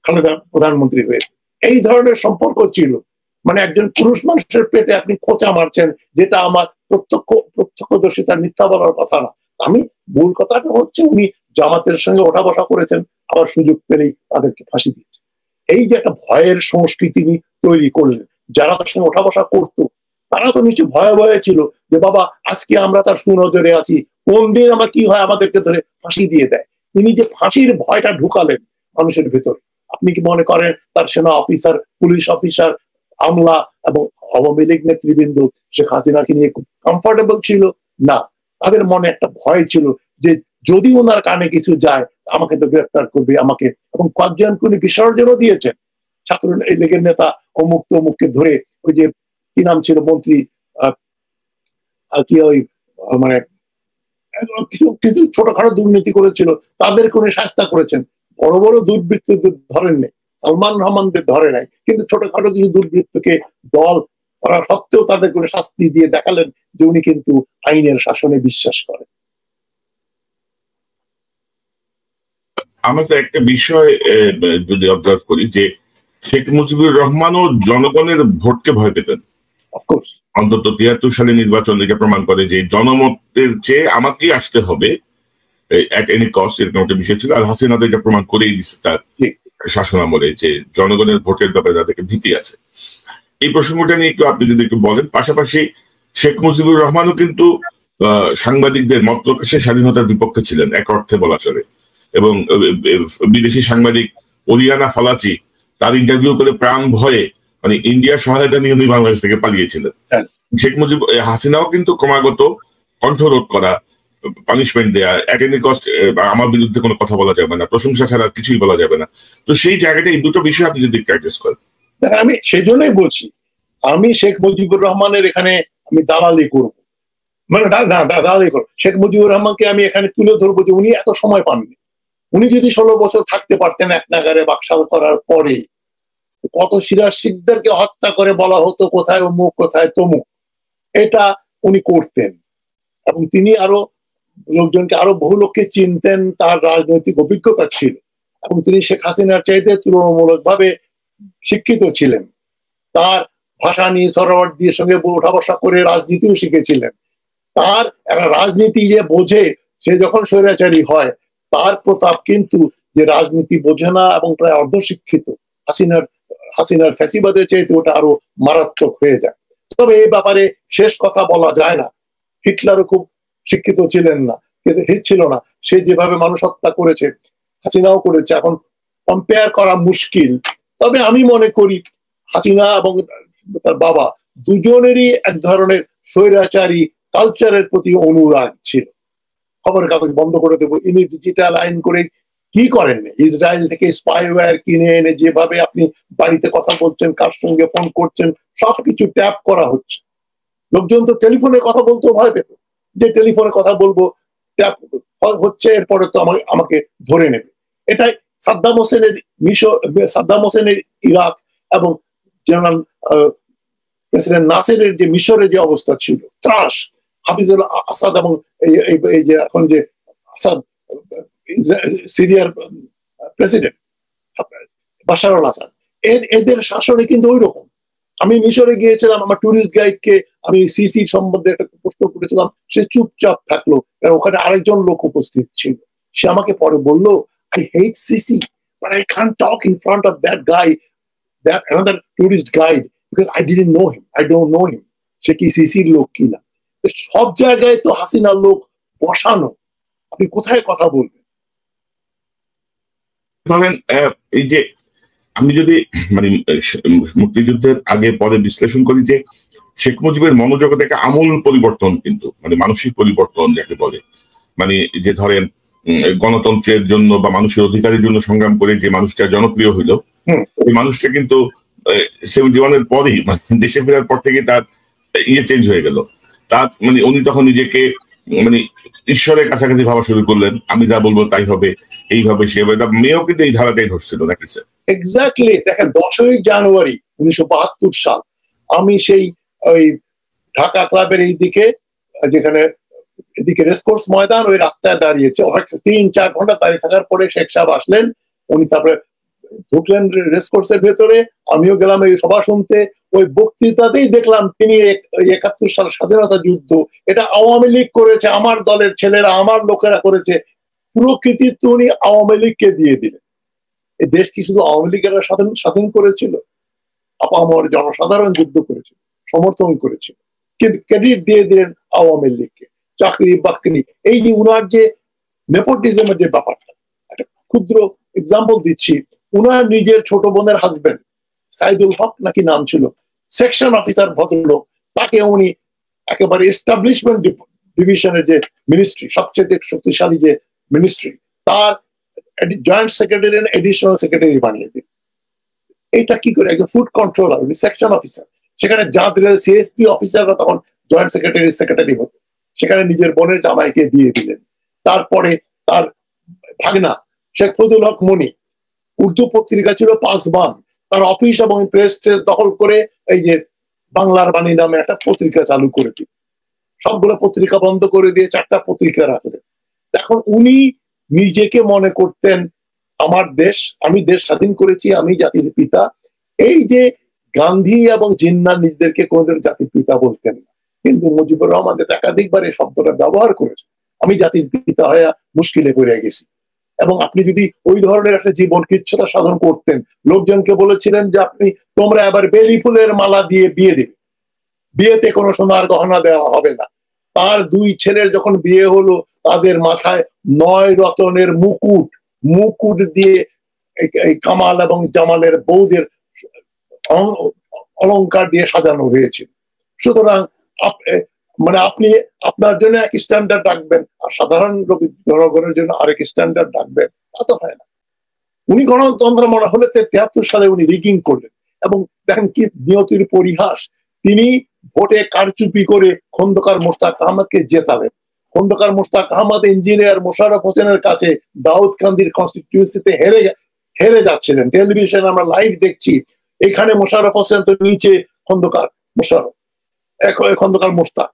খালেদা প্রধানমন্ত্রী হয়েছে। এই ধরনের সম্পর্ক ছিল। মানে একজন পুরুষ মানুষের পেটে আপনি খোঁচা মারছেন, যেটা আমার প্রত্যক্ষদর্শী, তার মিথ্যা বলার কথা না। আমি মূল কথাটা হচ্ছে উনি জামাতের সঙ্গে ওঠা বসা করেছেন, আবার সুযোগ পেলেই তাদেরকে ফাঁসি দিয়েছে। এই যে একটা ভয়ের সংস্কৃতি তৈরি করলেন, যারা তার সঙ্গে ওঠা বসা করতো তারা তো নিশ্চয় ভয়ে ভয়ে ছিল যে বাবা আজকে আমরা তার সুনজরে আছি, কোন দিন আমার কি হয় আমাদেরকে ধরে ফাঁসি দিয়ে দেয়। তিনি যে ফাঁসির ভয়টা ঢুকালেন মানুষের ভেতরে, আপনি কি মনে করেন তার সেনা অফিসার, পুলিশ অফিসার, আমলা এবং আওয়ামী লীগ নেতৃবৃন্দ শেখ হাসিনাকে নিয়ে খুব কমফোর্টেবল ছিল? না, তাদের মনে একটা ভয় ছিল যে যদি ওনার কানে কিছু যায় আমাকে তো গ্রেফতার করবে আমাকে। এবং কয়েকজনকে উনি বিসর্জনও দিয়েছেন, ছাত্র লীগের নেতা অমুক তমুককে ধরে, ওই যে কি নাম ছিল মন্ত্রী, কি ওই মানে কিছু কিছু ছোটখাটো দুর্নীতি করেছিল তাদেরকে উনি শাস্তি করেছেন। বড় বড় দুর্বৃত্তদের ধরেন নেই, সালমান রহমানদের ধরে নাই, কিন্তু ছোটখাটো কিছু দুর্বৃত্তকে দল করা সত্ত্বেও তাদের করে শাস্তি দিয়ে দেখালেন যে উনি কিন্তু আইনের শাসনে বিশ্বাস করেন। আমরা তো একটা বিষয় যদি অবজার্ভ করি যে শেখ মুজিবুর রহমানও জনগণের ভোটকে ভয় পেতেন। অফকোর্স অন্তত 73 সালে নির্বাচন এটা প্রমাণ করে যে জনমতের চেয়ে আমাকে আসতে হবে এট এনি কস্ট, এরকম একটা বিষয় ছিল। আর হাসিনা তো এটা প্রমাণ করেই দিচ্ছে তার শাসন আমলে যে জনগণের ভোটের ব্যাপারে তাদেরকে ভীতি আছে। এই প্রসঙ্গটা নিয়ে একটু আপনি যদি একটু বলেন। পাশাপাশি শেখ মুজিবুর রহমানও কিন্তু সাংবাদিকদের মত প্রকাশের স্বাধীনতার বিপক্ষে ছিলেন এক অর্থে বলা চলে, এবং বিদেশি সাংবাদিক ওলিয়ানা ফালাচি তার ইন্টারভিউ করে প্রাণ ভয়ে মানে ইন্ডিয়ার সহায়তা নিয়ে উনি বাংলাদেশ থেকে পালিয়েছিলেন। শেখ মুজিব হাসিনাও কিন্তু ক্রমাগত কণ্ঠরোধ করা, পানিশমেন্ট দেয়া, এট এনি কস্ট আমার বিরুদ্ধে কোনো কথা বলা যাবে না, প্রশংসা ছাড়া কিছুই বলা যাবে না। তো সেই জায়গাটা এই দুটো বিষয় আপনি যদি অ্যাড্রেস করেন। আমি সেই জন্যই বলছি, আমি শেখ মুজিবুর রহমানের এখানে আমি দালালি করব, মানে দালালি করবো শেখ মুজিবুর রহমানকে আমি এখানে তুলে ধরবো যে উনি এত সময় পাননি। উনি যদি 16 বছর থাকতে পারতেন এক নাগারে বাকশাল করার পরে, কত সিরাজ শিকদারকে হত্যা করে বলা হতো কোথায় অমুক কোথায় তমুক, এটা উনি করতেন। এবং তিনি আরো লোকজনকে, আরো বহু লোককে চিনতেন, তার রাজনৈতিক অভিজ্ঞতা ছিল এবং তিনি শেখ হাসিনার চাইতে তুলনামূলকভাবে শিক্ষিত ছিলেন। তার ভাষা নিয়ে সরোয়ার দিয়ে সঙ্গে ওঠা বসা করে রাজনীতিও শিখেছিলেন। তার একটা রাজনীতি যে বোঝে, সে যখন স্বৈরাচারী হয় তার প্রতাপ কিন্তু যে রাজনীতি বোঝে না এবং প্রায় অর্ধশিক্ষিত, হাসিনার ফ্যাসিবাদের চাইতে ওটা আরো মারাত্মক হয়ে যায়। তবে এই ব্যাপারে শেষ কথা বলা যায় না। হিটলারও খুব শিক্ষিত ছিলেন না, কিন্তু হিট ছিল না, সে যেভাবে মানুষ হত্যা করেছে হাসিনাও করেছে, এখন কম্পেয়ার করা মুশকিল। তবে আমি মনে করি হাসিনা এবং তার বাবা দুজনেরই এক ধরনের স্বৈরাচারী কালচারের প্রতি অনুরাগ ছিল। খবরের কাগজ বন্ধ করে দেবো, ইনি ডিজিটাল আইন করে কি করেন, ইসরায়েল থেকে স্পাইওয়্যার কিনে এনে যেভাবে আপনি বাড়িতে কথা বলছেন, কার সঙ্গে ফোন করছেন, সবকিছু ট্যাপ করা হচ্ছে। লোকজন তো টেলিফোনে কথা বলতেও ভয় পেত, যে টেলিফোনে কথা বলবো ট্যাপ হচ্ছে, এরপরে তো আমাকে ধরে নেবে। এটাই সাদ্দাম হোসেনের সাদ্দাম হোসেনের ইরাক এবং জেনারেল প্রেসিডেন্ট নাসেরের যে মিশরের যে অবস্থা ছিল, ত্রাস, হাফিজুল আসাদ এবং এই যে এখন যে আসাদ সিরিয়ার প্রেসিডেন্ট বাশার আল আসাদ, এদের শাসনে কিন্তু ওই রকম। আমি মিশরে গিয়েছিলাম, আমার টুরিস্ট গাইডকে আমি সিসি সম্বন্ধে একটা প্রশ্ন করেছিলাম, সে চুপচাপ থাকলো, কারণ ওখানে আরেকজন লোক উপস্থিত ছিল। সে আমাকে পরে বললো, I hate Sisi, but I can't talk in front of that guy, that another tourist guide, because I didn't know him, I don't know him, সে কি সিসির লোক কিনা। সব জায়গায় তো হাসিনার লোক বসানো, আপনি কোথায় কথা বলবেন? ধরেন এই যে আমি যদি মানে মুক্তিযুদ্ধের আগে পরে বিশ্লেষণ করি যে শেখ মুজিবের মনোজগতে একটা আমূল পরিবর্তন, কিন্তু মানে মানসিক পরিবর্তন যাকে বলে, মানে যে ধরেন গণতন্ত্রের জন্য বা মানুষের অধিকারের জন্য সংগ্রাম করে যে মানুষটা জনপ্রিয় হইল, ওই মানুষটা কিন্তু 71-এর পরেই মানে দেশে ফেরার পর থেকে তার চেঞ্জ হয়ে গেল। তার মানে উনি তখন নিজেকে মানে ঈশ্বরের কাছাকাছি ভাবা শুরু করলেন, আমি যা বলবো তাই হবে, এই হবে সে হবে। মেয়েও কিন্তু এই ধারাটাই ধরছিল নাকি স্যার? এক্স্যাক্টলি। দেখেন 10ই জানুয়ারি 1972 সাল, আমি সেই ওই ঢাকা ক্লাবের এইদিকে, যেখানে এদিকে রেসকোর্স ময়দান, ওই রাস্তায় দাঁড়িয়েছে, 3-4 ঘন্টা দাঁড়িয়ে থাকার পরে শেখ সাহেব আসলেন, উনি তারপরে ঢুকলেন রেসকোর্সের ভেতরে, আমিও গেলাম এই সভা শুনতে। ওই বক্তৃতাতেই দেখলাম তিনি 71 সাল স্বাধীনতা যুদ্ধ এটা আওয়ামী লীগ করেছে, আমার দলের ছেলেরা আমার লোকেরা করেছে, পুরো কৃতিত্ব উনি আওয়ামী লীগকে দিয়ে দিলেন। এই দেশ কি শুধু আওয়ামী লীগেরা স্বাধীন করেছিল? আপামর জনসাধারণ যুদ্ধ করেছিল, সমর্থন করেছিল, কিন্তু ক্রেডিট দিয়ে দিলেন আওয়ামী লীগকে। চাকরি বাকরি, এই যে উনার যে নেপোটিজমের যে ব্যাপারটা, একটা ক্ষুদ্র এক্সাম্পল দিচ্ছি। উনার নিজের ছোট বোনের হাজবেন্ড সাইদুল হক নাকি নাম ছিল, সেকশন অফিসার ভদ্রলোক, তাকে উনি একেবারে এস্টাবলিশমেন্ট ডিভিশনের যে মিনিস্ট্রি, সবচেয়ে শক্তিশালী যে মিনিস্ট্রি, তার জয়েন্ট সেক্রেটারি এডিশনাল সেক্রেটারি বানিয়ে দিন। এটা কি করে? একজন ফুড কন্ট্রোলার, উনি সেকশন অফিসার, সেখানে যাদের সিএসপি অফিসাররা তখন জয়েন্ট সেক্রেটারি হতো, সেখানে নিজের বোনের জামাইকে দিয়ে দিলেন। তারপরে তার ভাগনা শেখ ফজলুল হক মনি, উর্দু পত্রিকা ছিল পাসবান, তার অফিস এবং প্রেস দখল করে এই যে বাংলার বাণী নামে একটা পত্রিকা চালু করে দিল, সবগুলো পত্রিকা বন্ধ করে দিয়ে 4টা পত্রিকা রাখলেন। এখন উনি নিজেকে মনে করতেন আমার দেশ, আমি দেশ স্বাধীন করেছি, আমি জাতির পিতা। এই যে গান্ধী এবং জিন্নাহ নিজেদেরকে কোনোদিন জাতির পিতা বলতেন না, কিন্তু মুজিবুর রহমান একাধিকবার এই শব্দটা ব্যবহার করেছে, আমি জাতির পিতা হয়ে মুশকিলে পড়ে গেছি। এবং আপনি যদি ওই ধরনের একটা জীবন কৃচ্ছতা সাধন করতেন, লোকজনকে বলেছিলেন যে আপনি তোমরা এবার বেলি ফুলের মালা দিয়ে বিয়ে দেবে, বিয়েতে কোনো সোনার গহনা দেওয়া হবে না। তার 2 ছেলের যখন বিয়ে হলো, তাদের মাথায় 9 রতনের মুকুট দিয়ে এই কামাল এবং জামালের বউদের অলংকার দিয়ে সাজানো হয়েছিল। সুতরাং মানে আপনি আপনার জন্য এক স্ট্যান্ডার্ড রাখবেন আর সাধারণ জনগণের জন্য আরেক স্ট্যান্ডার্ড রাখবেন, তা তো হয় না। উনি গণতন্ত্র মনে হলে 73 সালে উনি রিগিং করলেন। এবং দেখেন কি নিয়তির পরিহাস, তিনি ভোটে কারচুপি করে খন্দকার মোশতাক আহমদকে জেতালেন। খন্দকার মোশতাক আহমদ ইঞ্জিনিয়ার মোশাররফ হোসেনের কাছে দাউদকান্দির কনস্টিটিউয়েন্সিতে হেরে যাচ্ছিলেন। টেলিভিশন আমরা লাইভ দেখছি, এখানে মোশাররফ হোসেন তো নিচে খন্দকার মোশতাক,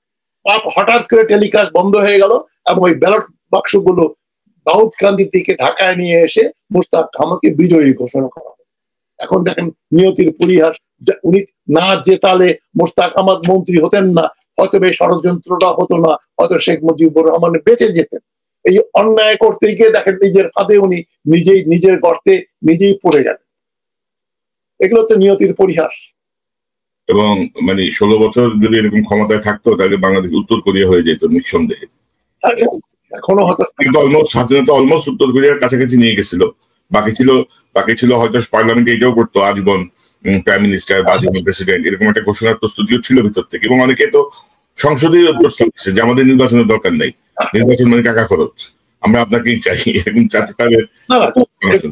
হঠাৎ করে টেলিকাস্ট বন্ধ হয়ে গেল এবং ওই ব্যালট বাক্সগুলো দাউদকান্দির দিকে ঢাকায় নিয়ে এসে মোশতাক আহমদকে বিজয়ী ঘোষণা করা হয়। এখন দেখেন নিয়তির পরিহাস, উনি না জেতালে মোশতাক আহমদ মন্ত্রী হতেন না, হয়তো এই ষড়যন্ত্রটা হতো না, হয়তো শেখ মুজিবুর রহমান বেঁচে যেতেন। এই অন্যায় করতে গিয়ে দেখেন নিজের ফাঁদে উনি নিজের গর্তে নিজেই পড়ে গেলেন। এগুলো তো নিয়তির পরিহাস। এবং মানে 16 বছর যদি এরকম ক্ষমতায় থাকতো তাহলে বাংলাদেশ উত্তর কোরিয়া হয়ে যেত নিঃসন্দেহে। এখনো হয়তো কিন্তু স্বাধীনতা অলমোস্ট উত্তর কোরিয়ার কাছাকাছি নিয়ে গেছিল। বাকি ছিল হয়তো পার্লামেন্টে এটাও করতো আজীবন প্রাইম মিনিস্টার বা আজীবন প্রেসিডেন্ট, এরকম একটা ঘোষণার প্রস্তুতিও ছিল ভিতর থেকে। এবং অনেকে তো সংসদে প্রস্তাব দিচ্ছে যে আমাদের নির্বাচনের দরকার নেই, নির্বাচন মানে টাকা খরচ, আমরা আপনাকেই চাই, এরকম চারটাদের।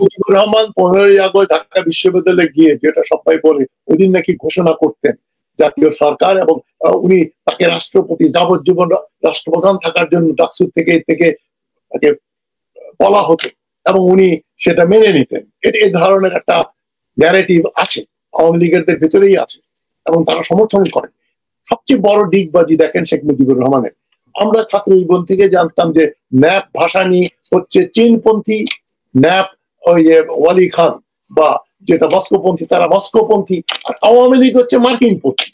মুজিবুর রহমান 15ই আগস্ট ঢাকা বিশ্ববিদ্যালয়ে গিয়ে যেটা সবাই বলে, ওই দিন নাকি ঘোষণা করতেন জাতীয় সরকার, এবং উনি তাকে রাষ্ট্রপতি যাবজ্জীবন রাষ্ট্রপ্রধান থাকার জন্য ডাকসুর থেকে তাকে বলা হতো এবং উনি সেটা মেনে নিতেন। এই ধরনের একটা ন্যারেটিভ আছে, আওয়ামী লীগের ভেতরেই আছে এবং তারা সমর্থন করে। সবচেয়ে বড় ডিগবাজি দেখেন শেখ মুজিবুর রহমানের, আমরা ছাত্র জীবন থেকে জানতাম যে ন্যাপ ভাসানী হচ্ছে চীনপন্থী, ন্যাপ ওই যে ওয়ালি খান বা যেটা মস্কোপন্থী তারা মস্কোপন্থী, আর আওয়ামী লীগ হচ্ছে মার্কিনপন্থী।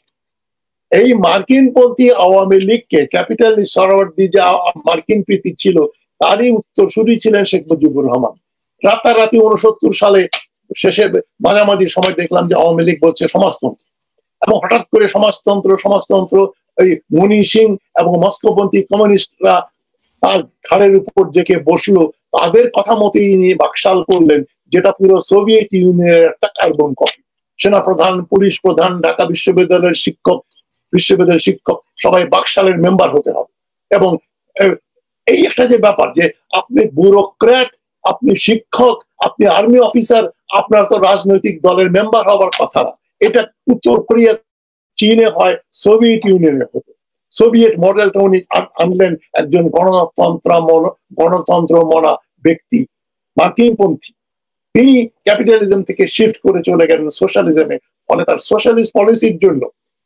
এই মার্কিনপন্থী আওয়ামী লীগকে ক্যাপিটালিস্ট সরওয়ার্দী যে মার্কিন প্রীতি ছিল তারই উত্তরসূরি ছিলেন শেখ মুজিবুর রহমান। রাতারাতি 69 সালে শেষে মাঝামাঝির সময় দেখলাম যে আওয়ামী লীগ বলছে সমাজতন্ত্র, এবং হঠাৎ করে সমাজতন্ত্র ওই মনি সিং এবং মস্কোপন্থী কমিউনিস্টরা তার ঘাড়ের উপর জেকে বসলো, তাদের কথা মতোই নিয়ে বাকশাল করলেন, যেটা পুরো সোভিয়েত ইউনিয়নের একটা কার্বন কপি। সেনাপ্রধান, পুলিশ প্রধান, ঢাকা বিশ্ববিদ্যালয়ের শিক্ষক সবাই বাকশালের মেম্বার হতে হবে। এবং এই একটা যে ব্যাপার যে আপনি ব্যুরোক্র্যাট, আপনি শিক্ষক, আপনি আর্মি অফিসার, আপনার তো রাজনৈতিক দলের মেম্বার হওয়ার কথা না। এটা উত্তর কোরিয়া, চীনে হয়, সোভিয়েত ইউনিয়নে হতো। সোভিয়েত মডেলটা উনি আনলেন একজন গণতন্ত্র মনা ব্যক্তি, মার্কিনপন্থী। তিনি ক্যাপিটালিজম থেকে শিফট করে চলে গেলেন সোশ্যালিজমে। ফলে তার সোশ্যালিস্ট পলিসির জন্য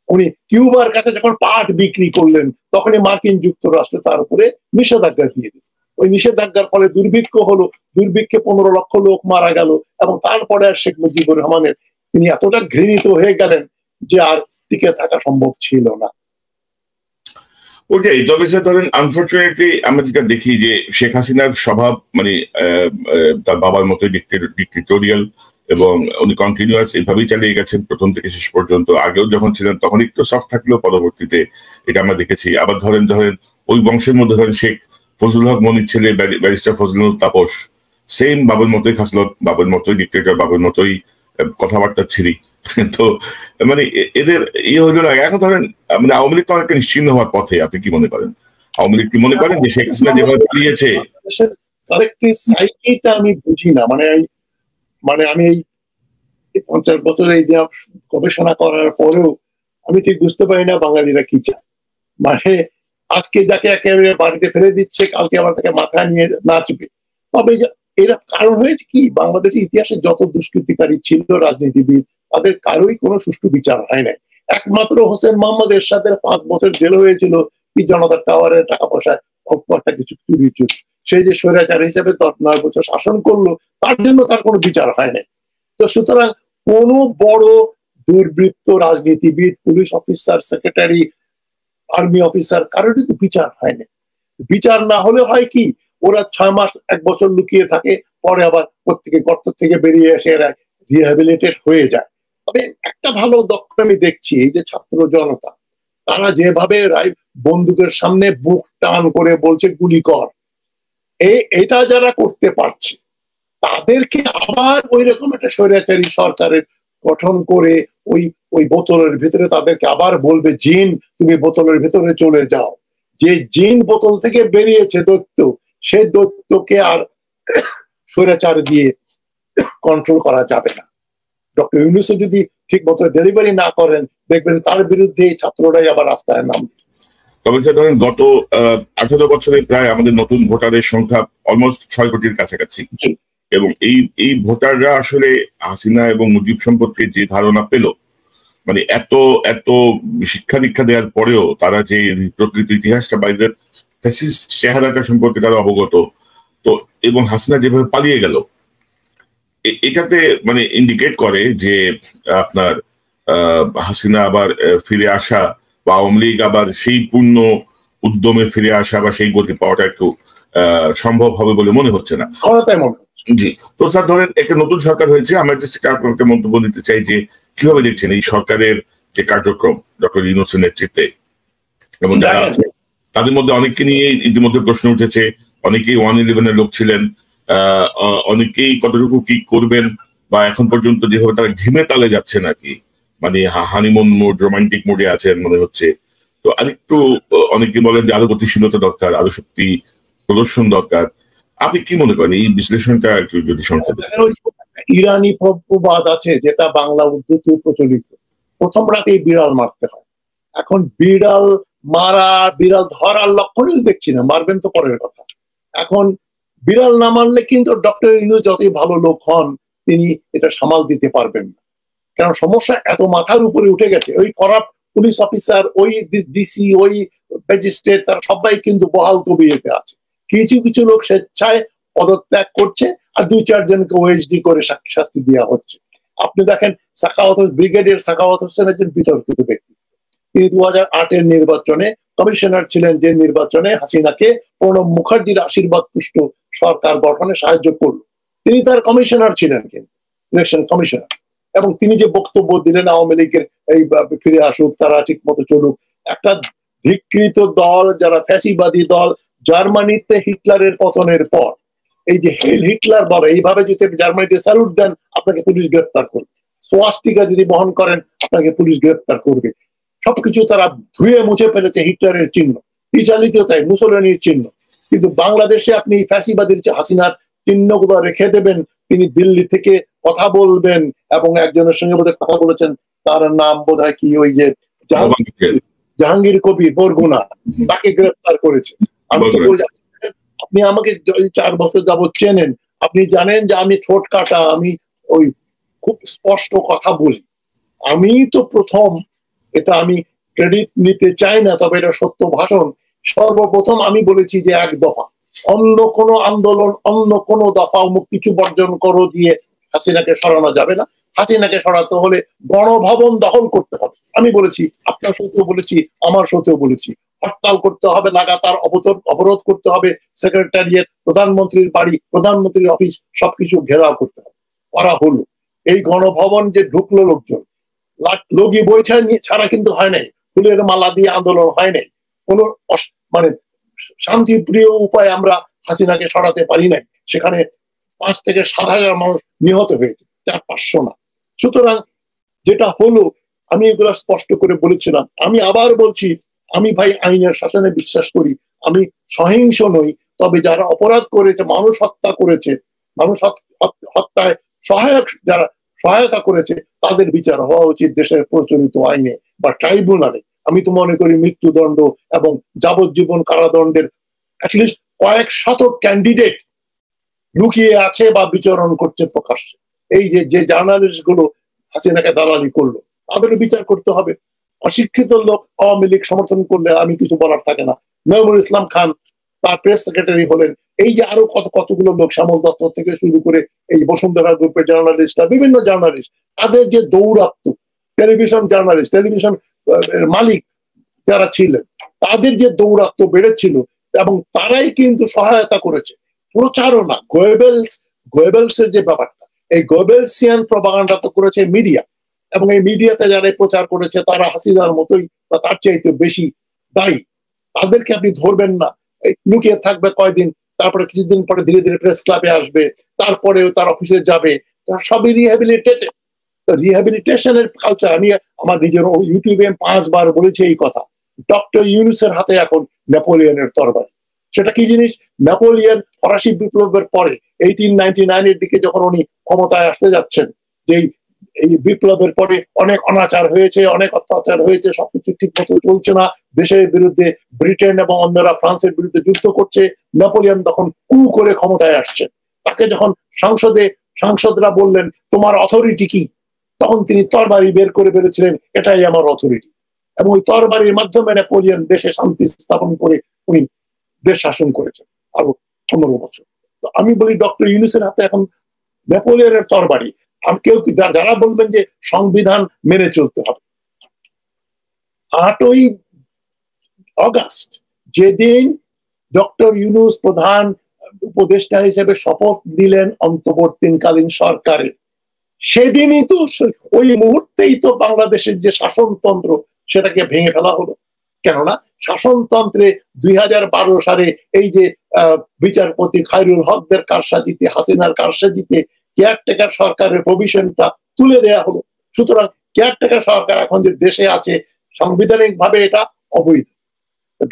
উনি কিউবার কাছে যখন পাট বিক্রি করলেন, তখনই মার্কিন যুক্তরাষ্ট্র তার উপরে নিষেধাজ্ঞা দিয়ে দিল। ওই নিষেধাজ্ঞার ফলে দুর্ভিক্ষ হলো, দুর্ভিক্ষে 15 লক্ষ লোক মারা গেল। এবং তারপরে আর শেখ মুজিবুর রহমানের তিনি এতটা ঘৃণিত হয়ে গেলেন যে আর টিকে থাকা সম্ভব ছিল না। ওটাই। তবে স্যার ধরেন আনফর্চুনেটলি আমরা যেটা দেখি যে শেখ হাসিনার স্বভাব মানে তার বাবার মতোই ডিক্টেটোরিয়াল, এবং উনি কন্টিনিউয়াস এইভাবেই চালিয়ে গেছেন প্রথম থেকে শেষ পর্যন্ত। আগেও যখন ছিলেন তখন একটু সফট থাকলেও পরবর্তীতে এটা আমরা দেখেছি। আবার ধরেন ওই বংশের মধ্যে ধরেন শেখ ফজলুল হক মনির ছেলে ব্যারিস্টার ফজলুল তাপস, সেম বাবার মতোই খাসলত, বাবার মতোই ডিক্টেটর, বাবার মতোই কথাবার্তা ছিরি। তো মানে এদের হইল না। এখন ধরেন মানে আওয়ামী লীগ তো অনেকটা নিশ্চিন্ন হওয়ার পথে। আপনি কি মনে করেন? আওয়ামী লীগ কি মনে করেন যে শেখ হাসিনা যেভাবে পালিয়েছে? সাইকিটা আমি বুঝি না। মানে আমি এই 50 বছর এই যে গবেষণা করার পরেও আমি ঠিক বুঝতে পারি না বাঙালিরা কি চায়। মানে আজকে যাকে একেবারে বাড়িতে ফেলে দিচ্ছে, কালকে আবার তাকে মাথায় নিয়ে নাচবে। তবে এরা কারণ হয়েছে কি, বাংলাদেশের ইতিহাসে যত দুষ্কৃতিকারী ছিল রাজনীতিবিদ, তাদের কারোই কোনো সুষ্ঠু বিচার হয় নাই। একমাত্র হোসেন মোহাম্মদ এরশাদের 5 বছর জেল হয়েছিল কি জনতার টাওয়ারের টাকা পয়সা অল্প একটা কিছু চুরি। সেই যে স্বৈরাচার হিসেবে 9 বছর শাসন করলো, তার জন্য তার কোনো বিচার হয় নাই। তো সুতরাং কোন বড় দুর্বৃত্ত রাজনীতিবিদ, police officer, secretary, army officer কারোরই তো বিচার হয় না। বিচার না হলে হয় কি, ওরা 6 মাস 1 বছর লুকিয়ে থাকে, পরে আবার প্রত্যেকে গর্ত থেকে বেরিয়ে এসে এরা রিহ্যাবিলিটেট হয়ে যায়। তবে একটা ভালো দক্ষ আমি দেখছি, এই যে ছাত্র জনতা, তারা যেভাবে বন্দুকের সামনে বুক টান করে বলছে গুলি কর, এটা যারা করতে পারছে তাদেরকে আবার ওই রকম একটা স্বৈরাচারী সরকারের গঠন করে ওই বোতলের ভিতরে তাদেরকে আবার বলবে জিন তুমি বোতলের ভিতরে চলে যাও। যে জিন বোতল থেকে বেরিয়েছে দৈত্য, সেই দৈত্যকে আর স্বৈরাচার দিয়ে কন্ট্রোল করা যাবে না। ডক্টর ইউনূস যদি ঠিক মতো ডেলিভারি না করেন, দেখবেন তার বিরুদ্ধে ছাত্ররাই আবার রাস্তায় নামবে। তবে স্যার ধরেন গত 18 বছরে প্রায় আমাদের নতুন ভোটারের সংখ্যা অলমোস্ট 6 কোটির কাছাকাছি, এবং এই ভোটাররা আসলে হাসিনা এবং মুজিব সম্পর্কে যে ধারণা পেল, মানে এত শিক্ষা দীক্ষা দেওয়ার পরেও তারা যে প্রকৃত ইতিহাসটা বা এদের ফ্যাসিস্ট চেহারাটা সম্পর্কে তারা অবগত, তো এবং হাসিনা যেভাবে পালিয়ে গেল, এটাতে মানে ইন্ডিকেট করে যে আপনার হাসিনা আবার ফিরে আসা বা আওয়ামী লীগ আবার সেই পূর্ণ উদ্যমে ফিরে আসা বা সেই গতি পাওয়াটা একটু সম্ভব হবে বলে মনে হচ্ছে না। জি। তো স্যার ধরেন একটা নতুন সরকার হয়েছে, আমরা জাস্ট আপনাকে মন্তব্য দিতে চাই যে কিভাবে দেখছেন এই সরকারের যে কার্যক্রম ডক্টর ইউনূসের নেতৃত্বে, এবং যারা আছে তাদের মধ্যে অনেককে নিয়ে ইতিমধ্যে প্রশ্ন উঠেছে। অনেকেই 111-এর লোক ছিলেন, অনেকেই কতটুকু কি করবেন বা এখন পর্যন্ত যেভাবে তারা ঢিমে তালে যাচ্ছে নাকি, মানে হানিমুন মোড, রোমান্টিক মোডে আছেন মনে হচ্ছে। তো আরেকটু অনেকে বলেন যে আরো গতিশীলতা দরকার, আরো শক্তি প্রদর্শন দরকার। আপনি কি মনে করেন এই বিশ্লেষণটা একটু যদি সংক্ষেপে? ইরানি প্রবাদ আছে যেটা বাংলা উর্দুতে প্রচলিত, প্রথম রাতেই বিড়াল মারতে হয়। এখন বিড়াল মারা, বিড়াল ধরার লক্ষণই দেখছি না, মারবেন তো পরের কথা। এখন বিড়াল না মারলে কিন্তু ডক্টর ইউনূস যতই ভালো লোক হন, তিনি এটা সামাল দিতে পারবেন না। কারণ সমস্যা এত মাথার উপরে উঠে গেছে। ওই পুলিশ অফিসার, ওই ডিসি, ওই ম্যাজিস্ট্রেট, তারা সবাই কিন্তু বহাল তবিয়তে আছে। কিছু কিছু লোক স্বেচ্ছায় পদত্যাগ করছে, আর 2-4 জনকে ওএসডি করে শাস্তি দেওয়া হচ্ছে। আপনি দেখেন ব্রিগেডিয়ার সাখাওয়াত হোসেন একজন বিতর্কিত ব্যক্তি। তিনি 2008-এর নির্বাচনে কমিশনার ছিলেন, যে নির্বাচনে হাসিনাকে প্রণব মুখার্জির আশীর্বাদ পুষ্ট সরকার গঠনে সাহায্য করল। তিনি তার কমিশনার ছিলেন, কিন্তু ইলেকশন কমিশনার। এবং তিনি যে বক্তব্য দিলেন আওয়ামী লীগের এই ফিরে আসুক, তারা ঠিক মতো চলুক, একটা ধিকৃত দল যারা ফ্যাসিবাদী দল, জার্মানিতে হিটলারের পতনের পর এই যে হেল হিটলার বলে, এইভাবে যদি জার্মানিতে স্যালুট দেন আপনাকে পুলিশ গ্রেফতার করবে, সোয়াস্টিকা যদি বহন করেন আপনাকে পুলিশ গ্রেফতার করবে। সবকিছু তারা ধুয়ে মুছে ফেলেছে হিটলারের চিহ্ন, ইটালিতেও তাই, মুসোলিনির চিহ্ন। কিন্তু বাংলাদেশে আপনি ফ্যাসিবাদীর হাসিনার চিহ্নগুলো রেখে দেবেন। তিনি দিল্লি থেকে কথা বলবেন, এবং একজনের সঙ্গে বোধহয় কথা বলেছেন, তার নাম বোধহয় কি, ওই যে জাহাঙ্গীর কবির বরগুনা, তাকে গ্রেফতার করেছে। আমি তো আপনি আমাকে 4 বছর যাবত চেনেন, আপনি জানেন যে আমি ঠোঁট কাটা, আমি ওই খুব স্পষ্ট কথা বলি। আমি তো প্রথম, এটা আমি ক্রেডিট নিতে চাই না, তবে এটা সত্য ভাষণ, সর্বপ্রথম আমি বলেছি যে 1 দফা, অন্য কোনো আন্দোলন, অন্য কোনো দফা অমুক কিছু বর্জন করো দিয়ে হাসিনাকে সরানো যাবে না। হাসিনাকে সরাতে হলে গণভবন দখল করতে হবে, আমি বলেছি, আপনার সাথেও বলেছি, আমার সাথেও বলেছি। হরতাল করতে হবে, লাগাতার অবরোধ করতে হবে, সেক্রেটারিয়েট, প্রধানমন্ত্রীর বাড়ি, প্রধানমন্ত্রীর অফিস, সবকিছু ঘেরাও করতে হবে। করা হলো। এই গণভবন যে ঢুকলো লোকজন, লগি বই ছাড়া কিন্তু হয় নাই, ফুলের মালা দিয়ে আন্দোলন হয় নাই, কোন মানে শান্তিপ্রিয় উপায়ে আমরা হাসিনাকে সরাতে পারি নাই। সেখানে 5 থেকে 7,000 মানুষ নিহত হয়েছে, 400-500 না। সুতরাং যেটা হলো, আমি এগুলো স্পষ্ট করে বলেছিলাম, আমি আবার বলছি, আমি ভাই আইনের শাসনে বিশ্বাস করি, আমি সহিংস নই। তবে যারা অপরাধ করেছে, মানুষ হত্যা করেছে, মানুষ হত্যায় যারা সহায়তা করেছে, তাদের বিচার হওয়া উচিত দেশের প্রচলিত আইনে বা ট্রাইব্যুনালে। আমি তো মনে করি মৃত্যুদণ্ড এবং যাবজ্জীবন কারাদণ্ডের অ্যাটলিস্ট কয়েক শত ক্যান্ডিডেট লুকিয়ে আছে বা বিচরণ করছে প্রকাশ্যে। এই যে জার্নালিস্ট গুলো হাসিনাকে দালালি করলো, তাদেরও বিচার করতে হবে। অশিক্ষিত লোক আওয়ামী লীগ সমর্থন করলে আমি কিছু বলার থাকে না। নজরুল ইসলাম খান তার প্রেস সেক্রেটারি হলেন, এই যে আরো কতগুলো লোক, শ্যামল দত্ত থেকে শুরু করে এই বসুন্ধরা গ্রুপের জার্নালিস্টরা, বিভিন্ন জার্নালিস্ট, তাদের যে দৌরাত্ম, টেলিভিশন জার্নালিস্ট, টেলিভিশন মালিক যারা ছিলেন, তাদের যে দৌরাত্ম বেড়েছিল, এবং তারাই কিন্তু সহায়তা করেছে প্রচারণা। গোয়েবেলসের যে ব্যাপারটা, এই গোয়েবেলসিয়ান প্রপাগান্ডা তো করেছে মিডিয়া, এবং এই মিডিয়াতে যারা প্রচার করেছে তারা হাসিনার মতোই বা তার চাইতে বেশি দায়ী। তাদেরকে আপনি ধরবেন না, লুকিয়ে থাকবে কয়দিন, তারপরে কিছুদিন পরে ধীরে ধীরে প্রেস ক্লাবে আসবে, তারপরে তার অফিসে যাবে, সবই রিহ্যাবিলিটেটেড। রিহ্যাবিলিটেশনের কালচার, আমি আমার নিজের ইউটিউবে 5 বার বলেছি এই কথা। ডক্টর ইউনুসের হাতে এখন নেপোলিয়নের তরবারি। সেটা কি জিনিস? নেপোলিয়ন ফরাসি বিপ্লবের পরে 1899-এর দিকে যখন উনি ক্ষমতায় আসতে যাচ্ছেন, যে এই বিপ্লবের পরে অনেক অনাচার হয়েছে, অনেক অত্যাচার হয়েছে, সবকিছু ঠিক মতো চলছে না, দেশের বিরুদ্ধে ব্রিটেন এবং অন্যরা ফ্রান্সের বিরুদ্ধে যুদ্ধ করছে, নেপোলিয়ন তখন কু করে ক্ষমতায় আসছেন। তাকে যখন সাংসদরা বললেন তোমার অথরিটি কি, তখন তিনি তরবারি বের করে বেরোছিলেন, এটাই আমার অথরিটি। এবং ওই তরবারির মাধ্যমে নেপোলিয়ন দেশে শান্তি স্থাপন করে উনি দেশ শাসন করেছেন আরো 15 বছর। তো আমি বলি ডক্টর ইউনূসের হাতে এখন নেপোলিয়নের তরবারি। আর কেউ যারা বলবেন যে সংবিধান মেনে চলতে হবে, 8ই অগাস্ট যেদিন ডক্টর ইউনূস প্রধান উপদেষ্টা হিসেবে শপথ দিলেন অন্তর্বর্তীকালীন সরকারের, সেদিনই তো, ওই মুহূর্তেই তো বাংলাদেশের যে শাসনতন্ত্র সেটাকে ভেঙে ফেলা হলো। কেননা শাসনতন্ত্রে 2012 সালে এই যে বিচারপতি খায়রুল হকদের কারসাজিতে, হাসিনার কারসাজিতে কেয়ারটেকার সরকারের প্রভিশনটা তুলে দেয়া হলো। সুতরাং কেয়ারটেকার সরকার এখন যে দেশে আছে, সাংবিধানিক ভাবে এটা অবৈধ।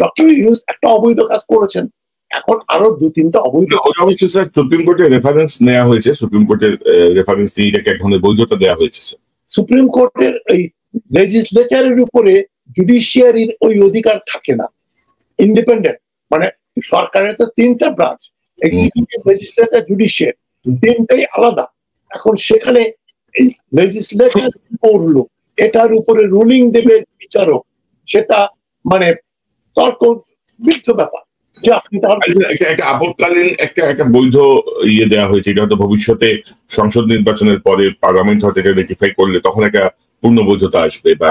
ডক্টর ইউনূস একটা অবৈধ কাজ করেছেন, এখন আরো 2-3টা অবৈধ। সুপ্রিম কোর্টের রেফারেন্স নেওয়া হয়েছে, সুপ্রিম কোর্টের রেফারেন্স দিয়ে এটাকে এক ধরনের বৈধতা দেওয়া হয়েছে। সুপ্রিম কোর্টের এই লেজিসলেচারের উপরে জুডিশিয়ারির ওই অধিকার থাকে না, ইন্ডিপেন্ডেন্ট। মানে সরকারের তো 3টা ব্রাঞ্চ, এক্সিকিউটিভ, লেজিসলেচার, জুডিশিয়ারি, 3টাই আলাদা। এখন সেখানে এই লেজিসলেচার করলো, এটার উপরে রুলিং দেবে বিচারক, সেটা মানে তর্ক বিদ্ধ ব্যাপার যে আপনি তার একটা আপদকালীন একটা বৈধ ইয়ে দেওয়া হয়েছে, এটা হয়তো ভবিষ্যতে সংসদ নির্বাচনের পরে পার্লামেন্ট হয়তো এটা রেটিফাই করলে তখন একটা পূর্ণ বৈধতা আসবে বা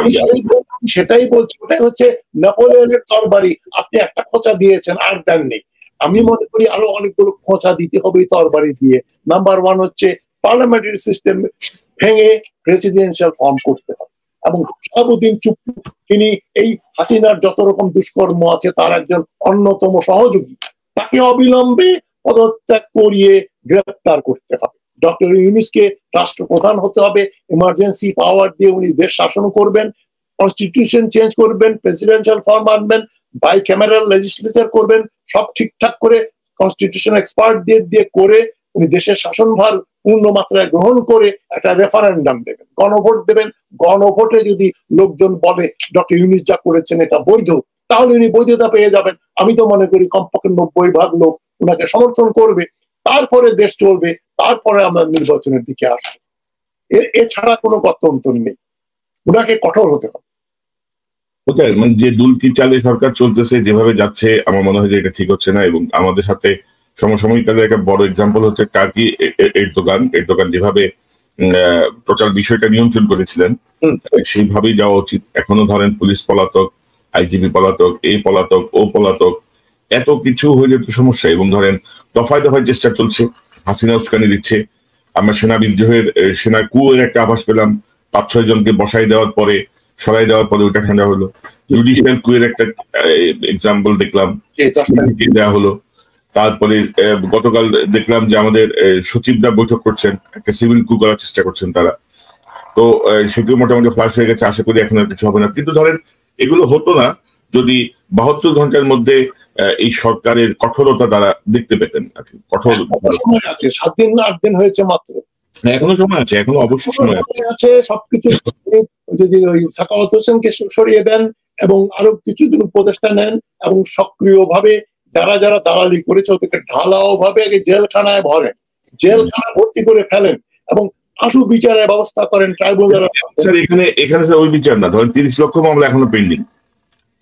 সেটাই বলছি, ওটাই হচ্ছে নেপোলিয়নের তরবারি, আপনি একটা খোঁচা দিয়েছেন আর দেননি। আমি মনে করি আরো অনেকগুলো খোঁচা দিতে হবে তরবারি দিয়ে। নাম্বার ওয়ান হচ্ছে পার্লামেন্টারি সিস্টেম ভেঙে প্রেসিডেন্সিয়াল ফর্ম করতে হবে, এবং সারাদিন চুপ, তিনি এই হাসিনার যত রকম দুষ্কর্ম আছে তার একজন অন্যতম সহযোগী, তাকে অবিলম্বে পদত্যাগ করিয়ে গ্রেফতার করতে হবে। ডক্টর ইউনূসকে রাষ্ট্রপ্রধান হতে হবে, ইমার্জেন্সি পাওয়ার দিয়ে উনি দেশ শাসন করবেন, কনস্টিটিউশন চেঞ্জ করবেন, প্রেসিডেন্সিয়াল ফর্ম আনবেন, বাই ক্যামেরাল লেজিসলেচার করবেন, সব ঠিকঠাক করে কনস্টিটিউশন এক্সপার্ট দিয়ে করে উনি দেশের শাসনভার পূর্ণ মাত্রায় গ্রহণ করে একটা রেফারেন্ডাম দেবেন, গণভোট দেবেন। গণভোটে যদি লোকজন বলে ডক্টর ইউনূস যা করেছেন এটা বৈধ, তাহলে উনি বৈধতা পেয়ে যাবেন। আমি তো মনে করি কমপক্ষে 90% লোক উনাকে সমর্থন করবে, তারপরে দেশ চলবে, তারপরে আমরা নির্বাচনের দিকে আসবো। এছাড়া কোনো গত্যন্তর নেই, উনাকে কঠোর হতে হবে। মানে যে দুলকি চালে সরকার চলতেছে, যেভাবে যাচ্ছে, আমার মনে হয় যে এটা ঠিক হচ্ছে না। এবং আমাদের সাথে সমসাময়িক কালে একটা বড় এক্সাম্পল হচ্ছে টার্কি এরদোগান যেভাবে টোটাল বিষয়টা নিয়ন্ত্রণ করেছিলেন, সেইভাবেই যাওয়া উচিত। এখনো ধরেন পুলিশ পলাতক, আইজিপি পলাতক, এই পলাতক, ও পলাতক, এত কিছু হইলে তো সমস্যা। এবং ধরেন দফায় দফায় চেষ্টা চলছে, হাসিনা উস্কানি দিচ্ছে। আমরা সেনা বিদ্রোহের সেনা কুয়ের একটা আভাস পেলাম, 5-6 জনকে বসাই দেওয়ার পরে, সরাই দেওয়ার পরে ওইটা ঠান্ডা হলো। জুডিশিয়াল কুয়ের একটা এক্সাম্পল দেখলাম, দেওয়া হলো। তারপরে গতকাল দেখলাম যে আমাদের সচিবরা বৈঠক করছেন, একটা সিভিল কু করার চেষ্টা করছেন তারা। তো সেগুলো মোটামুটি ফ্লাশ হয়ে গেছে, আশা করি এখন আর কিছু হবে না। কিন্তু ধরেন এগুলো হতো না যদি 72 ঘন্টার মধ্যে এই সরকারের কঠোরতা দ্বারা দেখতে পেতেন আর কি। কঠোর সময় আছে, 7 দিন 8 দিন হয়েছে মাত্র, এখনো সময় আছে, এখনো অবশ্যই সময় আছে। সবকিছু যদি ওই সাখাওয়াত হোসেনকে সরিয়ে দেন এবং আরো কিছু দিন উপদেষ্টা নেন এবং সক্রিয়ভাবে যারা যারা দালালি করেছে ওদেরকে ঢালাও ভাবে আগে জেলখানায় ভরেন, জেলখানায় ভর্তি করে ফেলেন এবং আশু বিচারের ব্যবস্থা করেন, ট্রাইব্যুনাল। স্যার এখানে স্যার ওই বিচার না, ধরেন 30 লক্ষ মামলা এখনো পেন্ডিং,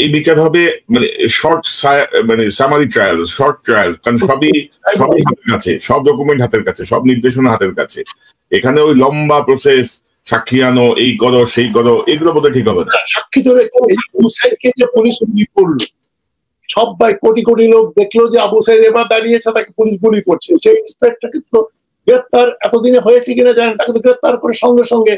এই বিচার হবে মানে শর্ট, মানে সামারি ট্রায়াল, শর্ট ট্রায়াল, কারণ সবই হাতের কাছে, সব ডকুমেন্ট হাতের কাছে, সব নির্দেশনা হাতের কাছে। এখানে ওই লম্বা প্রসেস, সাক্ষী আনো, এই করো সেই করো, এগুলো বোধহয় ঠিক হবে না। সাক্ষী ধরে আবু সাইদকে যে পুলিশ গুলি করলো, সবাই কোটি কোটি লোক দেখলো যে আবু সাইদ এবার দাঁড়িয়েছে, তাকে পুলিশ গুলি করছে, সেই ইন্সপেক্টরকে তো গ্রেপ্তার এতদিনে হয়েছে কিনা জানেন, তাকে তো গ্রেপ্তার করে সঙ্গে সঙ্গে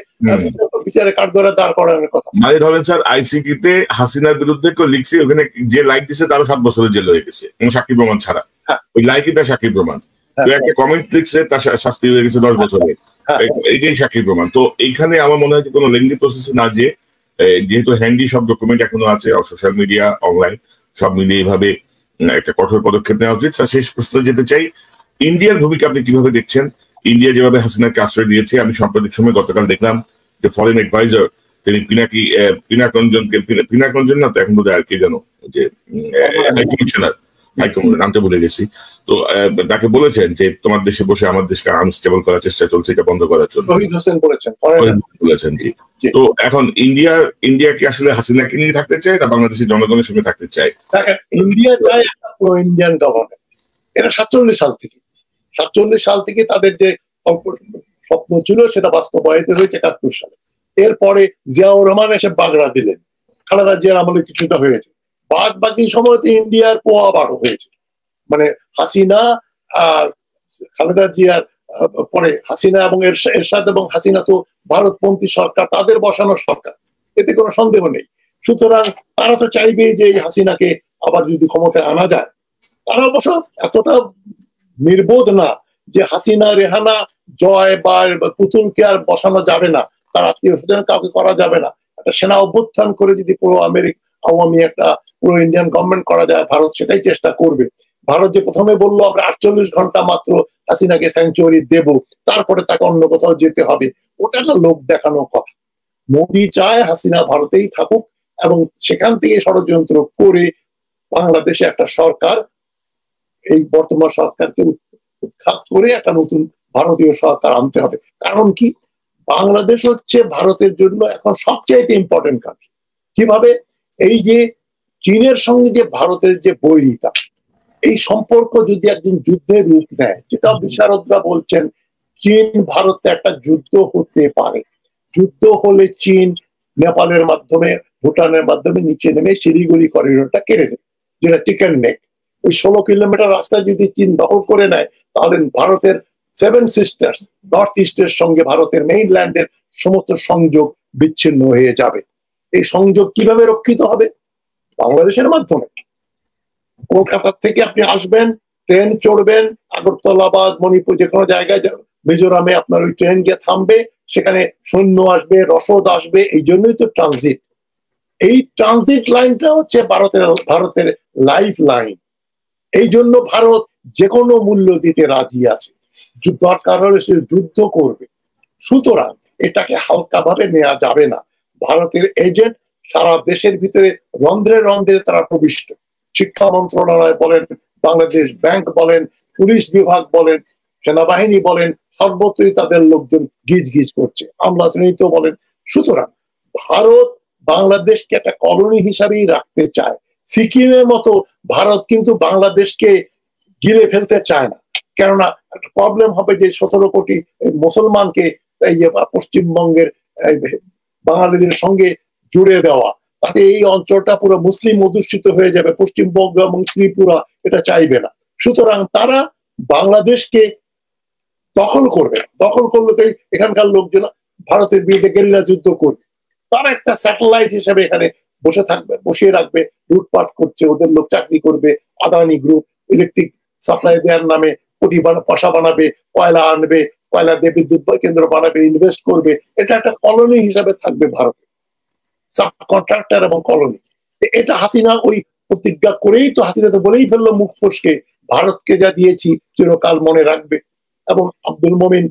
বিচারে কাঠগড়ায় দাঁড় করানোর কথা। মানে ধরেন স্যার আইসিকিতে হাসিনার বিরুদ্ধে কেউ লিখছে, ওখানে যে লাইক দিছে তারও 7 বছরের জেল হয়ে গেছে কোনো সাক্ষী প্রমাণ ছাড়া। ওই লাইকই তার সাক্ষী প্রমাণ। কেউ একটা কমেন্ট লিখছে, তার শাস্তি হয়ে গেছে 10 বছরে, এইটাই সাক্ষী প্রমাণ। তো এইখানে আমার মনে হয় যে কোনো লেন্দি প্রসেসে না, যে যেহেতু হ্যান্ডি সব ডকুমেন্ট এখনো আছে, সোশ্যাল মিডিয়া, অনলাইন সব মিলিয়ে এইভাবে একটা কঠোর পদক্ষেপ নেওয়া উচিত। শেষ প্রশ্ন যেতে চাই, ইন্ডিয়ার ভূমিকা আপনি কিভাবে দেখছেন? ইন্ডিয়া যেভাবে হাসিনাকে আশ্রয় দিয়েছে, আমি সাম্প্রতিক সময় গতকাল দেখলাম যে ফরেন অ্যাডভাইজার তিনি পিনাকরঞ্জন না তো এখন বোধহয় আর কে জানো, যে হাইকমিশনার, নামটা ভুলে গেছি। তো তাকে বলেছেন যে তোমার দেশে বসে আমার দেশকে আনস্টেবল করার চেষ্টা চলছে, এটা বন্ধ করার জন্য বলেছেন। জি, তো এখন ইন্ডিয়া কি আসলে হাসিনাকে নিয়ে থাকতে চায় না বাংলাদেশের জনগণের সঙ্গে থাকতে চায়? ইন্ডিয়া চায় একটা প্রো ইন্ডিয়ান গভর্নমেন্ট। এটা 47 সাল থেকে তাদের যে স্বপ্ন ছিল সেটা বাস্তবায়িত হয়েছে 71 সালে। এরপরে জিয়াউর রহমান এসে বাগড়া দিলেন, খালেদা জিয়ার আমলে কিছুটা হয়েছে, বাকি সময়তে ইন্ডিয়ার পোয়া বারো হয়েছে। মানে হাসিনা আর খালেদা জিয়ার পরে হাসিনা এবং এরশাদ এবং হাসিনা তো ভারতপন্থী সরকার, তাদের বসানো সরকার, এতে কোনো সন্দেহ নেই। সুতরাং তারা তো চাইবে যে এই হাসিনাকে আবার যদি ক্ষমতায় আনা যায়। তারা অবশ্য এতটা নির্বোধ না যে হাসিনা, রেহানা, জয় বা পুতুলকে আর বসানো যাবে না, তার আত্মীয় স্বজন কাউকে করা যাবে না। একটা সেনা অভ্যুত্থান করে যদি পুরো আওয়ামী একটা পুরো ইন্ডিয়ান গভর্নমেন্ট করা যায়, ভারত সেটাই চেষ্টা করবে। ভারত যে প্রথমে বললো আমরা 48 ঘন্টা মাত্র হাসিনাকে স্যাংচুয়ারি দেব, তারপরে তাকে অন্য কোথাও যেতে হবে, ওটা একটা লোক দেখানোর কথা। মোদি চায় হাসিনা ভারতেই থাকুক এবং সেখান থেকে ষড়যন্ত্র করে বাংলাদেশে একটা সরকার, এই বর্তমান সরকারকে উৎখাত করে একটা নতুন ভারতীয় সরকার আনতে হবে। কারণ কি, বাংলাদেশ হচ্ছে ভারতের জন্য এখন সবচেয়ে ইম্পর্টেন্ট কান্ট্রি। কিভাবে? এই যে চীনের সঙ্গে যে ভারতের যে বৈরিতা, এই সম্পর্ক যদি একদিন যুদ্ধের রূপ নেয়, যেটা বিশারদরা বলছেন চীন ভারতে একটা যুদ্ধ হতে পারে। যুদ্ধ হলে চীন নেপালের মাধ্যমে, ভুটানের মাধ্যমে নিচে নেমে শিলিগুড়ি করিডোরটা কেড়ে দেবে, যেটা চিকেন নেক। ওই 16 কিলোমিটার রাস্তা যদি চীন দখল করে নেয়, তাহলে ভারতের 7 সিস্টার্স নর্থ ইস্টের সঙ্গে ভারতের মেইনল্যান্ডের সমস্ত সংযোগ বিচ্ছিন্ন হয়ে যাবে। এই সংযোগ কিভাবে রক্ষিত হবে? বাংলাদেশের মাধ্যমে। কলকাতা থেকে আপনি আসবেন, ট্রেন চড়বেন, আগরতলা বা মণিপুর যে কোনো জায়গায়, মিজোরামে আপনার ওই ট্রেন গিয়ে থামবে, সেখানে সৈন্য আসবে, রসদ আসবে। এই জন্যই তো ট্রানজিট। এই ট্রানজিট লাইনটা হচ্ছে ভারতের লাইফ লাইন। এই জন্য ভারত যে কোনো মূল্য দিতে রাজি আছে, দরকার হলে সে যুদ্ধ করবে। সুতরাং এটাকে হালকাভাবে নেওয়া যাবে না। ভারতের এজেন্ট সারা দেশের ভিতরে রন্ধ্রে রন্ধ্রে তারা প্রবিষ্ট। শিক্ষা মন্ত্রণালয় বলেন, বাংলাদেশ ব্যাংক বলেন, পুলিশ বিভাগ বলেন, সেনাবাহিনী বলেন, সর্বত্রই তাদের লোকজন গিজ গিজ করছে, আমলা শ্রেণীতে বলেন। সুতরাং ভারত বাংলাদেশকে একটা কলোনি হিসাবেই রাখতে চায়। সিকিমের মতো ভারত কিন্তু বাংলাদেশকে গিলে ফেলতে চায় না, কেননা একটা প্রবলেম হবে যে 17 কোটি মুসলমানকে এই যে পশ্চিমবঙ্গের বাঙালিদের সঙ্গে জুড়ে দেওয়া, তাতে এই অঞ্চলটা পুরো মুসলিম অধ্যুষিত হয়ে যাবে। পশ্চিমবঙ্গ এবং ত্রিপুরা এটা চাইবে না। সুতরাং তারা বাংলাদেশকে দখল করবে। দখল করলে তো এখানকার লোকজন ভারতের বিরুদ্ধে গেরিলা যুদ্ধ করবে। তারা একটা স্যাটেলাইট হিসেবে এখানে বসে থাকবে, বসিয়ে রাখবে, লুটপাট করছে, ওদের লোক চাকরি করবে। আদানি গ্রুপ ইলেকট্রিক সাপ্লাই দেওয়ার নামে কোটি পয়সা বানাবে, কয়লা আনবে, কয়লা দিয়ে বিদ্যুৎ কেন্দ্র বানাবে, ইনভেস্ট করবে। এটা একটা কলোনি হিসাবে থাকবে ভারতে, সাব কন্ট্রাক্টর এবং কলোনি। এটা হাসিনা ওই প্রতিজ্ঞা করেই তো, হাসিনা তো বলেই ফেললো মুখ ফসকে, ভারতকে যা দিয়েছি চিরকাল মনে রাখবে। এবং আব্দুল মোমিন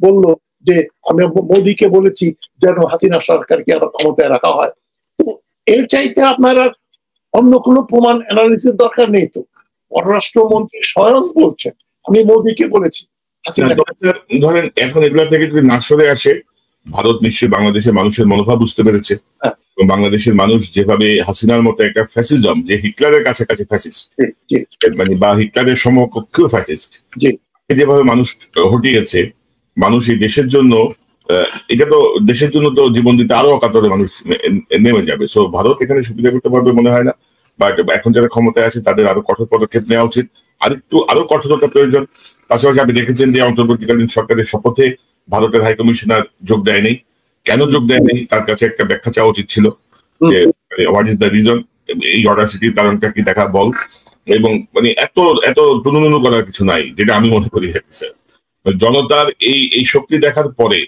বলল যে আমি মোদীকে বলেছি যেন হাসিনা সরকারকে আবার ক্ষমতায় রাখা হয়। তো এর চাইতে আপনারা অন্য কোনো প্রমাণ অ্যানালিসিস দরকার নেই। তো পররাষ্ট্রমন্ত্রী স্বয়ং বলছেন আমি মোদীকে বলেছি। ধরেন এখন এগুলা থেকে যদি না সরে আসে, ভারত নিশ্চয়ই বাংলাদেশের মানুষের মনোভাব বুঝতে পেরেছে, এবং বাংলাদেশের মানুষ যেভাবে হাসিনার মতো একটা ফ্যাসিজম, যে হিটলারের কাছাকাছি ফ্যাসিস্ট মানে বা হিটলারের সমকক্ষীয় ফ্যাসিস্ট, যেভাবে মানুষ হটিয়েছে, মানুষ এই দেশের জন্য, এটা তো দেশের জন্য তো জীবন দিতে আরো অকাতরে মানুষ নেমে যাবে। সো ভারত এখানে সুবিধা করতে পারবে মনে হয় না। বাট এখন যারা ক্ষমতায় আছে তাদের আরো কঠোর পদক্ষেপ নেওয়া উচিত, আরো কঠোরতা প্রয়োজন। পাশাপাশি আপনি দেখেছেন যে অন্তর্বর্তীকালীন সরকারের শপথে ভারতের হাইকমিশনার যোগ দেয়নি। কেন যোগ দেয়নি তার কাছে একটা ব্যাখ্যা চাওয়া উচিত ছিল, যে হোয়াট ইজ দ্য রিজন, এই অডাসিটির কারণটা কি দেখা বল। এবং মানে এত টুনুনুনু করার কিছু নাই, যেটা আমি মনে করি। জনতার এই শক্তি দেখার পরে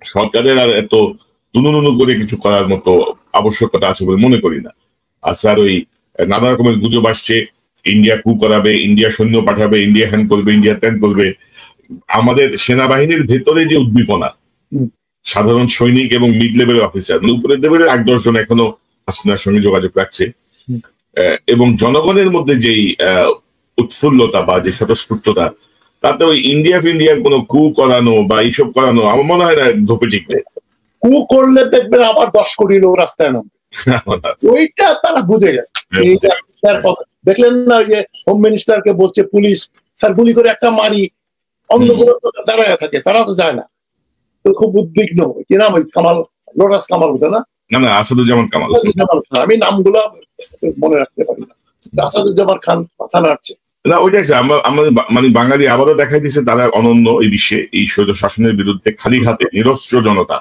সরকারের আর এত টুনুনুনু করে কিছু করার মতো আবশ্যকতা আছে বলে মনে করি না। আর স্যার ওই নানা রকমের গুজব আসছে, ইন্ডিয়া কু করাবে, ইন্ডিয়া সৈন্য পাঠাবে, ইন্ডিয়া হ্যান করবে, ইন্ডিয়া ত্যান করবে। আমাদের সেনাবাহিনীর ভেতরে যে উদ্দীপনা, সাধারণ সৈনিক এবং মিড লেভেলের অফিসার, মানে উপরের লেভেলের 8-10 জন এখনো হাসিনার সঙ্গে যোগাযোগ রাখছে, এবং জনগণের মধ্যে যেই উৎফুল্লতা বা যে স্বতঃস্ফূর্ততা, তাতে ওই ইন্ডিয়ার কোনো কু করানো বা এইসব করানো আমার মনে হয় না ধোপে টিকবে। কু করলে দেখবেন আবার 10 কোটি লোক রাস্তায় নামবে, ওইটা তারা বুঝে গেছে। দেখলেন না যে হোম মিনিস্টারকে বলছে পুলিশ স্যার গুলি করে একটা মারি, অন্ধগুলো দাঁড়ায় থাকে, তারা তো যায় না। তো খুব উদ্বিগ্ন, কি নাম ওই কামাল, লোটাস কামাল হতো না, আসাদুজ্জামান কামাল। আমি নামগুলো মনে রাখতে পারি না। আসাদুজ্জামান খান মাথা নাড়ছে না, ওইটাই আমাদের মানে বাঙালি আবারও দেখাই দিচ্ছে তারা অনন্য এই বিশ্বে। এই স্বৈর শাসনের বিরুদ্ধে খালি হাতে নিরস্ত্র জনতা,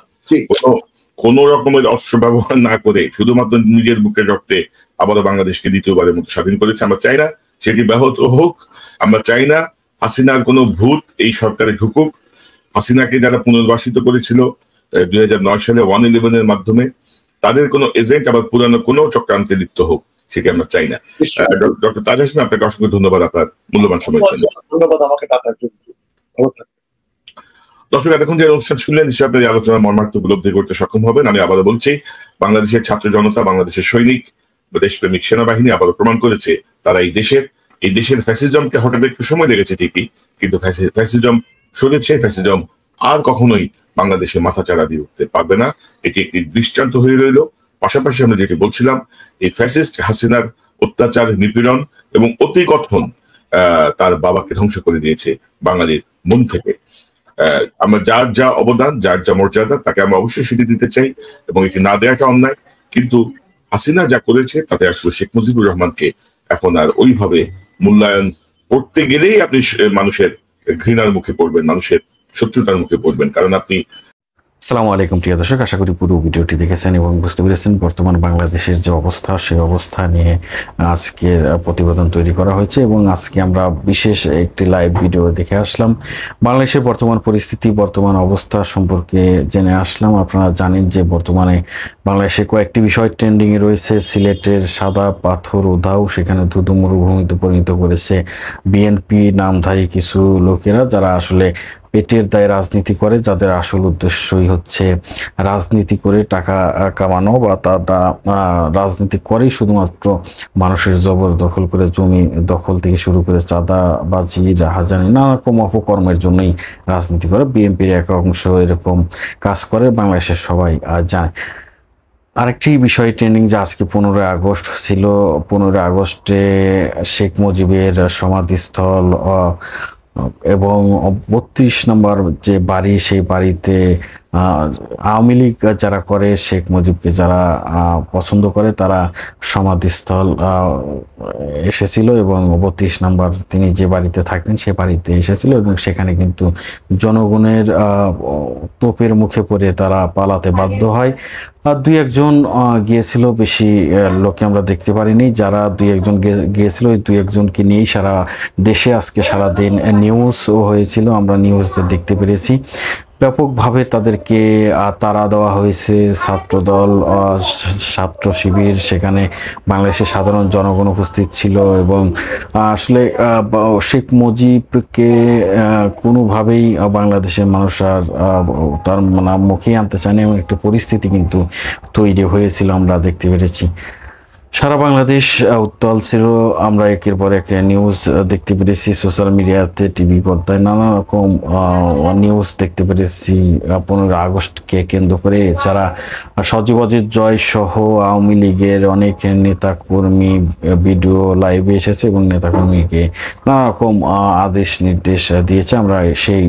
কোন রকমের অস্ত্র ব্যবহার না করে শুধুমাত্র নিজের বুকের রক্তে আবারও বাংলাদেশকে দ্বিতীয়বারের মতো স্বাধীন করেছে। আমরা চাই না সেটি ব্যাহত হোক। আমরা চাই না হাসিনার কোনো ভূত এই সরকারে ঢুকুক। হাসিনাকে যারা পুনর্বাসিত করেছিল 2009 সালে 111-এর মাধ্যমে, তাদের কোনো এজেন্ট আবার পুরানো কোনো চক্রান্তে লিপ্ত হোক, সেটি আমরা চাই না। ডক্টর তাজ হাসমি, আপনাকে অসংখ্য ধন্যবাদ আপনার মূল্যবান সময়ের জন্য। ধন্যবাদ আমাকে ডাকার জন্য। ভালো থাকবেন। দর্শক, এতক্ষণ যে অনুষ্ঠান শুনলেন নিশ্চয়ই আপনার এই আলোচনার মর্মার্থ উপলব্ধি করতে সক্ষম হবেন। আমি আবারও বলছি, বাংলাদেশের ছাত্র জনতা, বাংলাদেশের সৈনিক, দেশপ্রেমিক সেনাবাহিনী আবারও প্রমাণ করেছে তারা এই দেশের ফ্যাসিজমকে হঠাৎ একটু সময় লেগেছে ঠিকই, কিন্তু ফ্যাসিজম সরেছে, ফ্যাসিজম আর কখনোই বাংলাদেশে মাথাচাড়া দিয়ে উঠতে পারবে না। এটি একটি দৃষ্টান্ত হয়ে রইল। পাশাপাশি আমরা যেটি বলছিলাম, এই ফ্যাসিস্ট হাসিনার অত্যাচার, নিপীড়ন এবং অতি কথন তার বাবাকে ধ্বংস করে দিয়েছে বাঙালির মন থেকে। আমরা যার যা অবদান, যার যা মর্যাদা, তাকে আমরা অবশ্যই সেটি দিতে চাই এবং এটি না দেওয়াটা অন্যায়। কিন্তু হাসিনা যা করেছে তাতে আসলে শেখ মুজিবুর রহমানকে এখন আর ওইভাবে মূল্যায়ন করতে গেলেই আপনি মানুষের ঘৃণার মুখে পড়বেন, মানুষের শত্রুতার মুখে পড়বেন। কারণ আপনি আসসালামু আলাইকুম প্রিয় দর্শক, আশা করি পুরো ভিডিওটি দেখেছেন এবং বুঝতে পেরেছেন বর্তমান বাংলাদেশের যে অবস্থা, সেই অবস্থা নিয়ে আজকের প্রতিবেদন তৈরি করা হয়েছে এবং আজকে আমরা বিশেষ একটি লাইভ ভিডিও দেখে আসলাম। বাংলাদেশের বর্তমান পরিস্থিতি, বর্তমান অবস্থা সম্পর্কে জেনে আসলাম। আপনারা জানেন যে বর্তমানে বাংলাদেশে কয়েকটি বিষয় ট্রেন্ডিংয়ে রয়েছে। সিলেটের সাদা পাথর উধাও, সেখানে ধুধু মরুভূমিতে পরিণত করেছে বিএনপি নামধারী কিছু লোকেরা, যারা আসলে পেটের দায়ে রাজনীতি করে, যাদের আসল উদ্দেশ্যই হচ্ছে রাজনীতি করে টাকা কামানো, বা তারা রাজনীতি করেই শুধুমাত্র মানুষের জবরদখল করে, জমি দখল থেকে শুরু করে চাঁদাবাজি, রাহাজানি, নানা রকম অপকর্মের জন্যই রাজনীতি করে। বিএনপির এক অংশ এরকম কাজ করে, বাংলাদেশের সবাই জানে। আরেকটি বিষয় ট্রেন্ডিং, যে আজকে 15 আগস্ট ছিল। 15 আগস্টে শেখ মুজিবের সমাধিস্থল এবং 32 নম্বর যে বাড়ি, সেই বাড়িতে আওয়ামী লীগ যারা করে, শেখ মুজিবকে যারা পছন্দ করে, তারা সমাধিস্থল এসেছিল এবং 32 নম্বর তিনি যে বাড়িতে থাকতেন সে বাড়িতে এসেছিল এবং সেখানে কিন্তু জনগণের তোপের মুখে পড়ে তারা পালাতে বাধ্য হয়। আর 2-1 গিয়েছিল, বেশি লোকে আমরা দেখতে পারিনি। যারা 2-1 গিয়েছিল, ওই 2-1 নিয়েই সারা দেশে আজকে সারাদিন নিউজও হয়েছিল, আমরা নিউজ দেখতে পেরেছি। ব্যাপকভাবে তাদেরকে তাড়া দেওয়া হয়েছে। ছাত্রদল, ছাত্র শিবির, সেখানে বাংলাদেশের সাধারণ জনগণ উপস্থিত ছিল এবং আসলে শেখ মুজিবকে কোনোভাবেই বাংলাদেশের মানুষ আর তার মুখে আনতে চায়নি, এমন একটি পরিস্থিতি কিন্তু তৈরি হয়েছিল, আমরা দেখতে পেরেছি। সারা বাংলাদেশ উত্তাল ছিল। আমরা একের পর এক নিউজ দেখতে পেরেছি, সোশ্যাল মিডিয়াতে, টিভি পর্দায় নানা রকম নিউজ দেখতে পেরেছি 15 আগস্টকে কেন্দ্র করে। এছাড়া সজীবজের জয় সহ আওয়ামী লীগের অনেক নেতা কর্মী ভিডিও লাইভে এসেছে এবং নেতাকর্মীকে নানা রকম আদেশ নির্দেশ দিয়েছে, আমরা সেই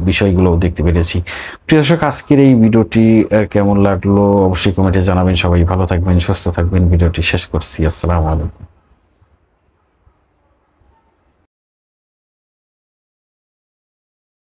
বিষয়গুলো দেখতে পেরেছি। প্রিয় দর্শক, আজকের এই ভিডিওটি কেমন লাগলো অবশ্যই কমেন্টে জানাবেন। সবাই ভালো থাকবেন, সুস্থ থাকবেন। ভিডিওটি শেষ করছি। আসসালামু আলাইকুম।